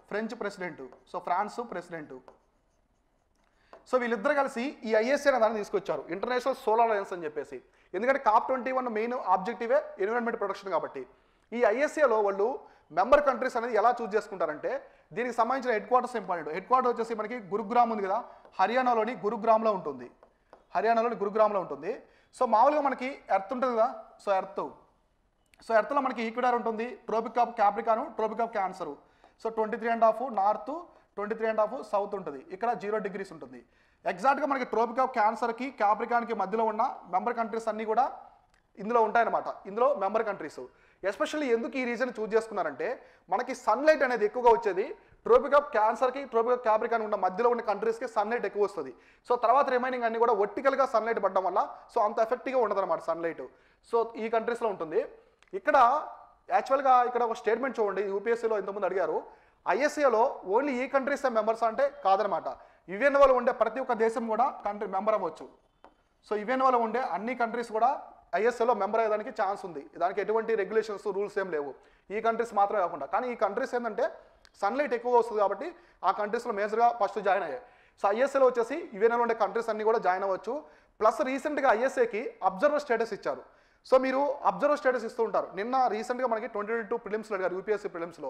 French president, so France president. So వీళ్ళిద్దరు కలిసి ఈ ఐఎస్ఏ అనే దాన్ని తీసుకొచ్చారు, ఇంటర్నేషనల్ సోలార్ అలయన్స్ అని చెప్పేసి. ఎందుకంటే COP21 మెయిన్ ఆబ్జెక్టివే ఎన్విరాన్మెంట్ ప్రొటెక్షన్ కాబట్టి. ఈ ఐఎస్ఏలో వాళ్ళు మెంబర్ కంట్రీస్ అనేది ఎలా చూస్ చేసుకుంటారంటే దీనికి సంబంధించిన head quarters important. Head quarter వచ్చేసి మనకి గురుగ్రామ్ ఉంది కదా, హర్యానాలోని గురుగ్రామ్లో ఉంటుంది. సో మామూలుగా మనకి ఎర్త్ ఉంటుంది కదా, సో ఎర్త్లో మనకి ఈక్వెడార్ ఉంటుంది, tropic of Capricorn, tropic of cancer. So 23.5 north, 23.5 south ఉంటుంది. ఇక్కడ 0 డిగ్రీస్ ఉంటుంది. ఎగ్జాక్ట్గా మనకి ట్రోపిక్ ఆఫ్ క్యాన్సర్కి, క్యాప్రికాన్కి మధ్యలో ఉన్న మెంబర్ కంట్రీస్ అన్నీ కూడా ఇందులో ఉంటాయన్నమాట. ఇందులో మెంబర్ కంట్రీస్. ఎస్పెషల్లీ ఎందుకు ఈ రీజన్ చూస్ చేసుకున్నారంటే మనకి సన్లైట్ అనేది ఎక్కువగా వచ్చేది ట్రోపిక్ ఆఫ్ క్యాన్సర్కి, ట్రోపిక్ ఆఫ్ క్యాప్రికాన్ ఉన్న మధ్యలో ఉన్న కంట్రీస్కి సన్లైట్ ఎక్కువ వస్తుంది. సో తర్వాత రిమైనింగ్ అన్ని కూడా వర్టికల్గా సన్లైట్ పడడం వల్ల సో అంత ఎఫెక్టివ్గా ఉండదు అనమాట సన్లైట్. సో ఈ కంట్రీస్లో ఉంటుంది. ఇక్కడ యాక్చువల్గా ఇక్కడ ఒక స్టేట్మెంట్ చూడండి, యూపీఎస్సీలో ఇంతకుముందు అడిగారు. ఐఎస్ఏలో ఓన్లీ ఈ కంట్రీస్ మెంబర్స్ అంటే కాదనమాట. యుఎన్ఓలో ఉండే ప్రతి ఒక్క దేశం కూడా కంట్రీ మెంబర్ అవ్వచ్చు. సో యుఎన్ఓలో ఉండే అన్ని కంట్రీస్ కూడా ఐఎస్ఏలో మెంబర్ అయ్యేదానికి ఛాన్స్ ఉంది. దానికి ఎటువంటి రెగ్యులేషన్స్ రూల్స్ ఏం లేవు, ఈ కంట్రీస్ మాత్రమే కాకుండా. కానీ ఈ కంట్రీస్ ఏంటంటే సన్లైట్ ఎక్కువగా వస్తుంది కాబట్టి ఆ కంట్రీస్లో మేజర్గా ఫస్ట్ జాయిన్ అయ్యాయి. సో ఐఎస్ఏలో వచ్చేసి యుఎన్ఓలో ఉండే కంట్రీస్ అన్ని కూడా జాయిన్ అవ్వచ్చు. ప్లస్ రీసెంట్గా ఐఎస్ఏకి అబ్జర్వర్ స్టేటస్ ఇచ్చారు. సో మీరు అబ్జర్వర్ స్టేటస్ ఇస్తూ ఉంటారు. నిన్న రీసెంట్గా మనకి 2022 ప్రిలిమ్స్లో అడిగారు, యూపీఎస్సీ ప్రిలిమ్స్లో.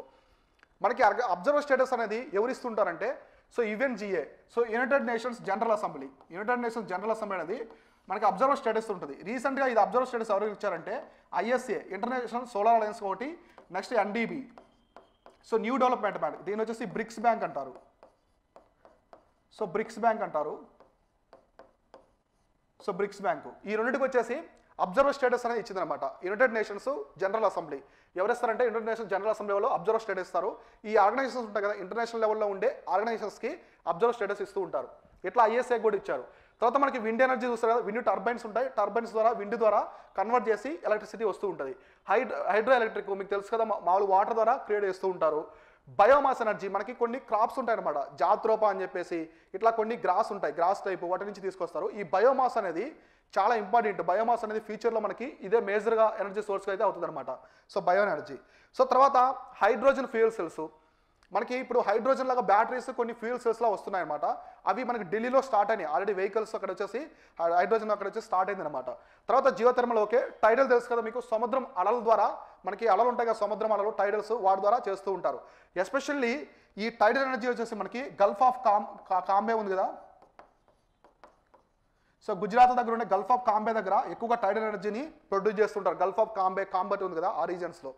మనకి అబ్జర్వర్ స్టేటస్ అనేది ఎవరు ఇస్తుంటారంటే so UNGA, so united nations general assembly. United nations general assembly అనేది మనకి అబ్జర్వర్ స్టేటస్ ఉంటుంది. రీసెంట్గా ఇది అబ్జర్వర్ స్టేటస్ ఎవరికి ఇచ్చారంటే ఐఎస్ఏ, ఇంటర్నేషనల్ సోలార్ అలయన్స్ ఒకటి, next NDB, so new development bank, దీని వచ్చేసి బ్రిక్స్ బ్యాంక్ అంటారు. సో బ్రిక్స్ బ్యాంక్ అంటారు. సో బ్రిక్స్ బ్యాంకు ఈ రెండింటికి వచ్చేసి అబ్జర్వర్ స్టేటస్ అనేది ఇచ్చిందనమాట యునైటెడ్ నేషన్స్ జనరల్ అసెంబ్లీ. ఎవరిస్తారంటే యునైటెడ్ నేషన్స్ జనరల్ అసెంబ్లీ వాళ్ళు అబ్జర్వర్ స్టేటస్ ఇస్తారు. ఈ ఆర్గనైజేషన్స్ ఉంటాయి కదా, ఇంటర్నేషనల్ లెవెల్లో ఉండే ఆర్గనైజేషన్స్కి అబ్జర్వర్ స్టేటస్ ఇస్తూ ఉంటారు. ఇట్లా ఐఎస్ఏ కూడా ఇచ్చారు. తర్వాత మనకి విండ్ ఎనర్జీ చూస్తారు కదా, విండ్ టర్బైన్స్ ఉంటాయి. టర్బైన్స్ ద్వారా విండ్ ద్వారా కన్వర్ట్ చేసి ఎలక్ట్రిసిటీ వస్తూ ఉంటుంది. హైడ్రో ఎలక్ట్రిక్ మీకు తెలుసు కదా, మామూలు వాటర్ ద్వారా క్రియేట్ చేస్తూ ఉంటారు. బయోమాస్ ఎనర్జీ, మనకి కొన్ని క్రాప్స్ ఉంటాయి అనమాట, జాత్రోపా అని చెప్పేసి ఇట్లా కొన్ని గ్రాస్ ఉంటాయి, గ్రాస్ టైప్, వాటి నుంచి తీసుకొస్తారు. ఈ బయోమాస్ అనేది చాలా ఇంపార్టెంట్. బయోమాస్ అనేది ఫ్యూచర్లో మనకి ఇదే మేజర్గా ఎనర్జీ సోర్స్గా అయితే అవుతుంది అనమాట. So bio energy. సో తర్వాత హైడ్రోజన్ ఫ్యూయల్ సెల్స్, మనకి ఇప్పుడు హైడ్రోజన్ లాగా బ్యాటరీస్ కొన్ని ఫ్యూయల్ సెల్స్లా వస్తున్నాయి అనమాట. అవి మనకి ఢిల్లీలో స్టార్ట్ అయినాయి ఆల్రెడీ, వెహికల్స్ అక్కడ వచ్చేసి హైడ్రోజన్ అక్కడ వచ్చేసి స్టార్ట్ అయింది అనమాట. తర్వాత జియోథర్మల్, ఓకే. టైడల్ తెలుసు కదా మీకు, సముద్రం అలల ద్వారా, మనకి అలలు ఉంటాయి కదా సముద్రం అలలు, టైడల్స్, వాటి ద్వారా చేస్తూ ఉంటారు. ఎస్పెషల్లీ ఈ టైడల్ ఎనర్జీ వచ్చేసి మనకి గల్ఫ్ ఆఫ్ కాంబే ఉంది కదా, సో గుజరాత్ దగ్గర ఉండే గల్ఫ్ ఆఫ్ కాంబే దగ్గర ఎక్కువగా టైడల్ ఎనర్జీని ప్రొడ్యూస్ చేస్తుంటారు. గల్ఫ్ ఆఫ్ కాంబే ఉంది కదా ఆ రీజన్స్లో.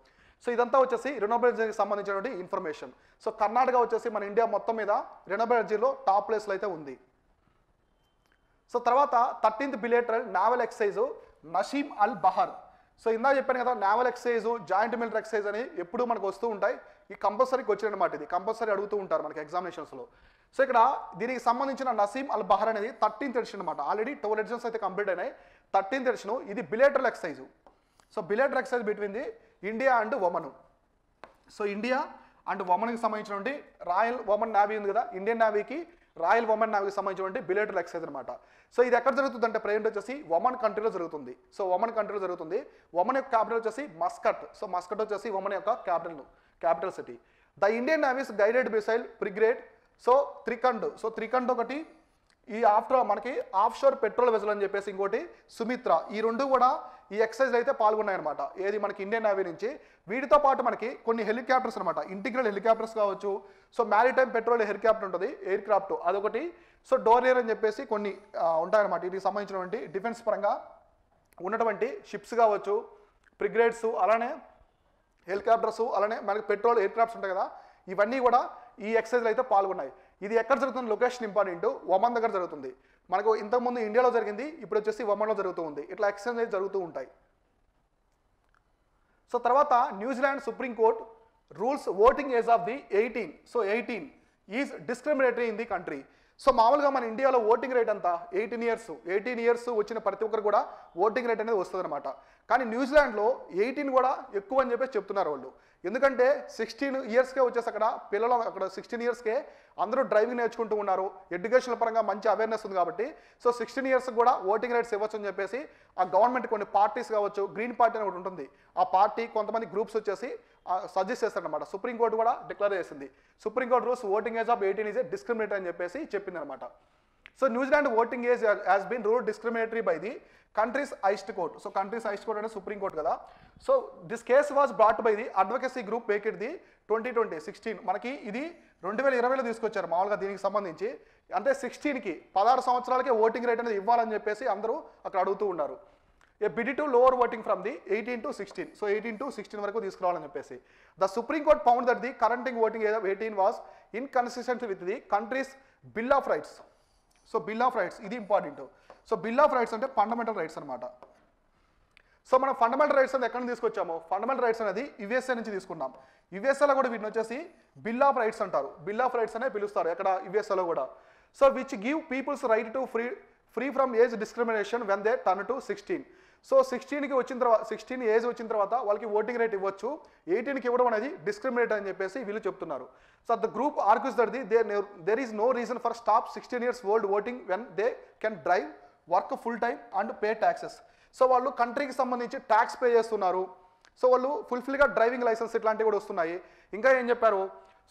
సో ఇదంతా వచ్చేసి రెన్యూవబుల్ ఎనర్జీకి సంబంధించినటువంటి ఇన్ఫర్మేషన్. సో కర్ణాటక వచ్చేసి మన ఇండియా మొత్తం మీద రెన్యూవబుల్ ఎనర్జీలో టాప్ ప్లేస్లో అయితే ఉంది. సో తర్వాత 13th bilateral naval exercise Naseem Al Bahr. So ఇందా చెప్పాను కదా, naval exercise, joint military exercise అని ఎప్పుడు మనకు వస్తూ ఉంటాయి. ఈ కంపల్సరీకి వచ్చినమాట, ఇది కంపల్సరీ అడుగుతూ ఉంటారు మనకి ఎగ్జామినేషన్స్లో. సో ఇక్కడ దీనికి సంబంధించిన నసీమ్ అల్ బహర్ అనేది 13th ఎడిషన్ అనమాట. ఆల్రెడీ 12 ఎడిషన్స్ అయితే కంప్లీట్ అయినాయి. 13th ఎడిషన్ ఇది bilateral exercise. So bilateral exercise between the India and Oman. So India and ఒమన్కి సంబంధించినటువంటి రాయల్ ఒమన్ నేవీ ఉంది కదా, ఇండియన్ నేవీకి రాయల్ ఒమన్ నేవీకి సంబంధించినటువంటి బిలేటరల్ ఎక్సైజ్ అనమాట. సో ఇది ఎక్కడ జరుగుతుంది అంటే ప్రెజెంట్ వచ్చేసి ఒమన్ కంట్రీలో జరుగుతుంది. సో ఒమన్ కంట్రీలో జరుగుతుంది. ఒమన్ యొక్క క్యాపిటల్ వచ్చేసి మస్కట్. సో మస్కట్ వచ్చేసి ఒమన్ యొక్క capital city. The Indian navy's guided missile brigade, so Trikand. So Trikand ఒకటి, ఈ మనకి ఆఫ్ షోర్ పెట్రోల్ వెజల్ అని చెప్పేసి ఇంకోటి సుమిత్ర, ఈ రెండు కూడా ఈ ఎక్సైజ్ అయితే పాల్గొన్నాయి అనమాట. ఏది మనకి ఇండియన్ నేవీ నుంచి. వీటితో పాటు మనకి కొన్ని హెలికాప్టర్స్ అనమాట, ఇంటిగ్రల్ హెలికాప్టర్స్ కావచ్చు. సో మ్యారిటైమ్ పెట్రోల్ హెలికాప్టర్ ఉంటుంది, ఎయిర్ క్రాఫ్ట్ అదొకటి. సో డోర్నియర్ అని చెప్పేసి కొన్ని ఉంటాయన్నమాట. వీటికి సంబంధించినటువంటి డిఫెన్స్ పరంగా ఉన్నటువంటి షిప్స్ కావచ్చు, బ్రిగేడ్స్, అలానే హెలికాప్టర్స్, అలానే మనకి పెట్రోల్ ఎయిర్ క్రాఫ్ట్స్ ఉంటాయి కదా, ఇవన్నీ కూడా ఈ ఎక్సైజ్లో అయితే పాల్గొన్నాయి. ఇది ఎక్కడ జరుగుతుంది, లొకేషన్ ఇంపార్టెంట్, ఒమన్ దగ్గర జరుగుతుంది. మనకు ఇంతకుముందు ఇండియాలో జరిగింది, ఇప్పుడు వచ్చేసి ఒమన్లో జరుగుతూ ఉంది. ఇట్లా ఎక్సైజ్ అయితే జరుగుతూ ఉంటాయి. సో తర్వాత New Zealand supreme court rules voting age of the 18. So 18 is discriminatory in the country. So మామూలుగా మన ఇండియాలో ఓటింగ్ రేట్ అంతా 18 ఇయర్స్. 18 ఇయర్స్ వచ్చిన ప్రతి ఒక్కరు కూడా ఓటింగ్ రేట్ అనేది వస్తుంది అనమాట. కానీ న్యూజిలాండ్లో 18 కూడా ఎక్కువ అని చెప్పేసి చెప్తున్నారు వాళ్ళు. ఎందుకంటే 16 ఇయర్స్కే వచ్చేసి అక్కడ పిల్లలు, అక్కడ 16 ఇయర్స్కే అందరూ డ్రైవింగ్ నేర్చుకుంటూ ఉన్నారు. ఎడ్యుకేషన్ పరంగా మంచి అవేర్నెస్ ఉంది కాబట్టి సో 16 ఇయర్స్ కూడా ఓటింగ్ రైట్స్ ఇవ్వచ్చు అని చెప్పేసి ఆ గవర్నమెంట్ కొన్ని పార్టీస్ కావచ్చు, గ్రీన్ పార్టీ అని ఒకటి ఉంటుంది, ఆ పార్టీ కొంతమంది గ్రూప్స్ వచ్చేసి సజెస్ట్ చేస్తారనమాట. సుప్రీంకోర్టు కూడా డిక్లేర్ చేసింది. Supreme court rules voting age of 18 is a discriminatory అని చెప్పేసి చెప్పింది అనమాట. So New Zealand voting age has been ruled discriminatory by the country's highest court. So country's highest court అంటే సుప్రీం కోర్ట్ కదా. So this case was brought by the advocacy group make it the 2016. మనకి ఇది 2020లో తీసుకొచ్చారు మామూలుగా దీనికి సంబంధించి. అంటే 16కి 16 సంవత్సరాలకే ఓటింగ్ రేట్ అనేది ఇవ్వాలని చెప్పేసి అందరూ అక్కడ అడుగుతూ ఉన్నారు. A bid to lower voting from the 18 to 16. So 18 to 16 వరకు తీసుకురావాలని చెప్పేసి the supreme court found that the current voting age of 18 was inconsistent with the country's bill of rights. So bill of rights ఇది important. So bill of rights అంటే fundamental rights అనమాట. So మనం fundamental rights అనేది ఎక్కడ తీసుకొచ్చాము, fundamental rights అనేది USA నుంచి తీసుకున్నాం. యుఎస్ఏలో కూడా వీటిని వచ్చేసి బిల్ ఆఫ్ రైట్స్ అంటారు. బిల్ ఆఫ్ రైట్స్ అనే పిలుస్తారు ఎక్కడ, యుఎస్ఏలో కూడా. So which give people's right to free from age discrimination when they turn to 16. So 16కి వచ్చిన తర్వాత 16 ఏజ్ వచ్చిన తర్వాత వాళ్ళకి ఓటింగ్ రైట్ ఇవ్వచ్చు, 18కి ఇవ్వడం అనేది డిస్క్రిమినేట్ అని చెప్పేసి వీళ్ళు చెప్తున్నారు. So the group argues that there is no reason for stop 16 years old voting when they can drive, work full time and pay taxes. So వాళ్ళు కంట్రీకి సంబంధించి ట్యాక్స్ పే చేస్తున్నారు, సో వాళ్ళు ఫుల్ఫిల్గా డ్రైవింగ్ లైసెన్స్ ఇట్లాంటివి కూడా వస్తున్నాయి. ఇంకా ఏం చెప్పారు,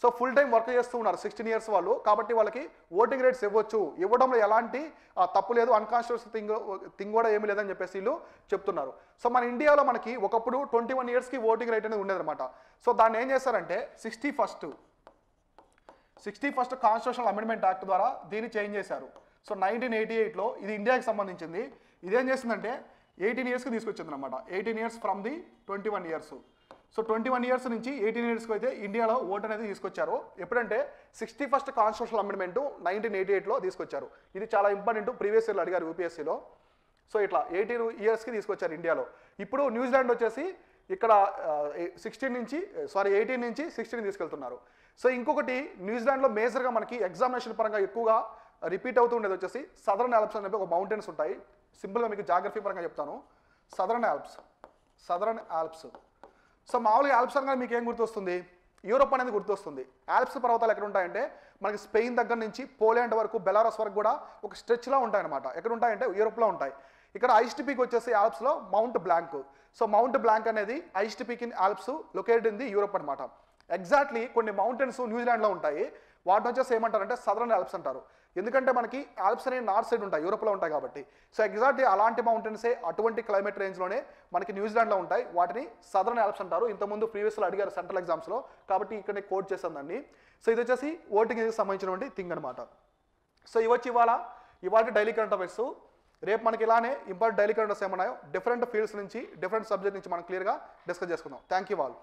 సో ఫుల్ టైం వర్క్ చేస్తూ ఉన్నారు 16 years వాళ్ళు, కాబట్టి వాళ్ళకి ఓటింగ్ రైట్స్ ఇవ్వచ్చు, ఇవ్వడంలో ఎలాంటి తప్పు లేదు, అన్కాన్స్టిట్యూషనల్ థింగ్ కూడా ఏమీ లేదని చెప్పేసి వీళ్ళు చెప్తున్నారు. సో మన ఇండియాలో మనకి ఒకప్పుడు 21 yearsకి ఓటింగ్ రైట్ అనేది ఉండేది అనమాట. సో దాన్ని ఏం చేస్తారంటే 61st కాన్స్టిట్యూషనల్ అమెండ్మెంట్ యాక్ట్ ద్వారా దీన్ని చేంజ్ చేశారు. సో 1988లో ఇది ఇండియాకి సంబంధించింది. ఇదేం చేస్తుందంటే 18 yearsకి తీసుకొచ్చింది అనమాట. 18 years from the 21 years. So 21 years నుంచి 18 yearsకి అయితే ఇండియాలో ఓట్ అనేది తీసుకొచ్చారు. ఎప్పుడంటే 61st కాన్స్టిట్యూషనల్ అమెండ్మెంట్ 1988లో తీసుకొచ్చారు. ఇది చాలా ఇంపార్టెంట్, ప్రీవియస్ ఇయర్లో అడిగారు యూపీఎస్సీలో. సో ఇట్లా 18 yearsకి తీసుకొచ్చారు ఇండియాలో. ఇప్పుడు న్యూజిలాండ్ వచ్చేసి ఇక్కడ 18 నుంచి 16 తీసుకెళ్తున్నారు. సో ఇంకొకటి న్యూజిలాండ్లో మేజర్గా మనకి ఎగ్జామినేషన్ పరంగా ఎక్కువగా రిపీట్ అవుతూ ఉండేది వచ్చేసి సదరన్ ఆల్ప్స్ అని చెప్పి ఒక మౌంటైన్స్ ఉంటాయి. సింపుల్గా మీకు జాగ్రఫీ పరంగా చెప్తాను. Southern Alps. సో మామూలుగా ఆల్ప్స్ అనగానే మీకు ఏం గుర్తొస్తుంది, యూరోప్ అనేది గుర్తొస్తుంది. ఆల్ప్స్ పర్వతాలు ఎక్కడ ఉంటాయంటే మనకి స్పెయిన్ దగ్గర నుంచి పోలాండ్ వరకు, బెలారస్ వరకు కూడా ఒక స్ట్రెచ్లో ఉంటాయన్నమాట. ఎక్కడ ఉంటాయంటే యూరోప్లో ఉంటాయి. ఇక్కడ హైయెస్ట్ పీక్ వచ్చేసి ఆల్ప్స్లో mount Blanc. So mount Blanc అనేది highest peak in Alps located in the Europe అనమాట. ఎగ్జాక్ట్లీ కొన్ని మౌంటైన్స్ న్యూజిలాండ్లో ఉంటాయి, వాటిని వచ్చేసి ఏమంటారంటే సదరన్ ఆల్ప్స్ అంటారు. ఎందుకంటే మనకి ఆల్ప్స్ అనేవి నార్త్ సైడ్ ఉంటాయి, యూరోప్లో ఉంటాయి కాబట్టి. సో ఎగ్జాక్ట్లీ అలాంటి మౌంటైన్సే అటువంటి క్లైమేట్ రేంజ్లోనే మనకి న్యూజిలాండ్లో ఉంటాయి, వాటిని సదరన్ ఆల్ప్స్ అంటారు. ఇంతకుముందు ప్రీవియస్లో అడిగారు సెంట్రల్ ఎగ్జామ్స్లో, కాబట్టి ఇక్కడ కోట్ చేశాను దాన్ని. సో ఇది వచ్చేసి ఓటింగ్ సంబంధించినటువంటి థింగ్ అనమాట. సో ఇవి వచ్చి ఇవాళ డైలీ కరెంట్ అఫైర్స్. రేపు మనకి ఇలానే ఇంపార్టెంట్ డైలీ కరెంట్ అఫైర్స్ ఏమన్నాయో డిఫరెంట్ ఫీల్డ్స్ నుంచి, డిఫరెంట్ సబ్జెక్ట్ నుంచి మనం క్లియర్గా డిస్కస్ చేసుకుందాం. Thank you all.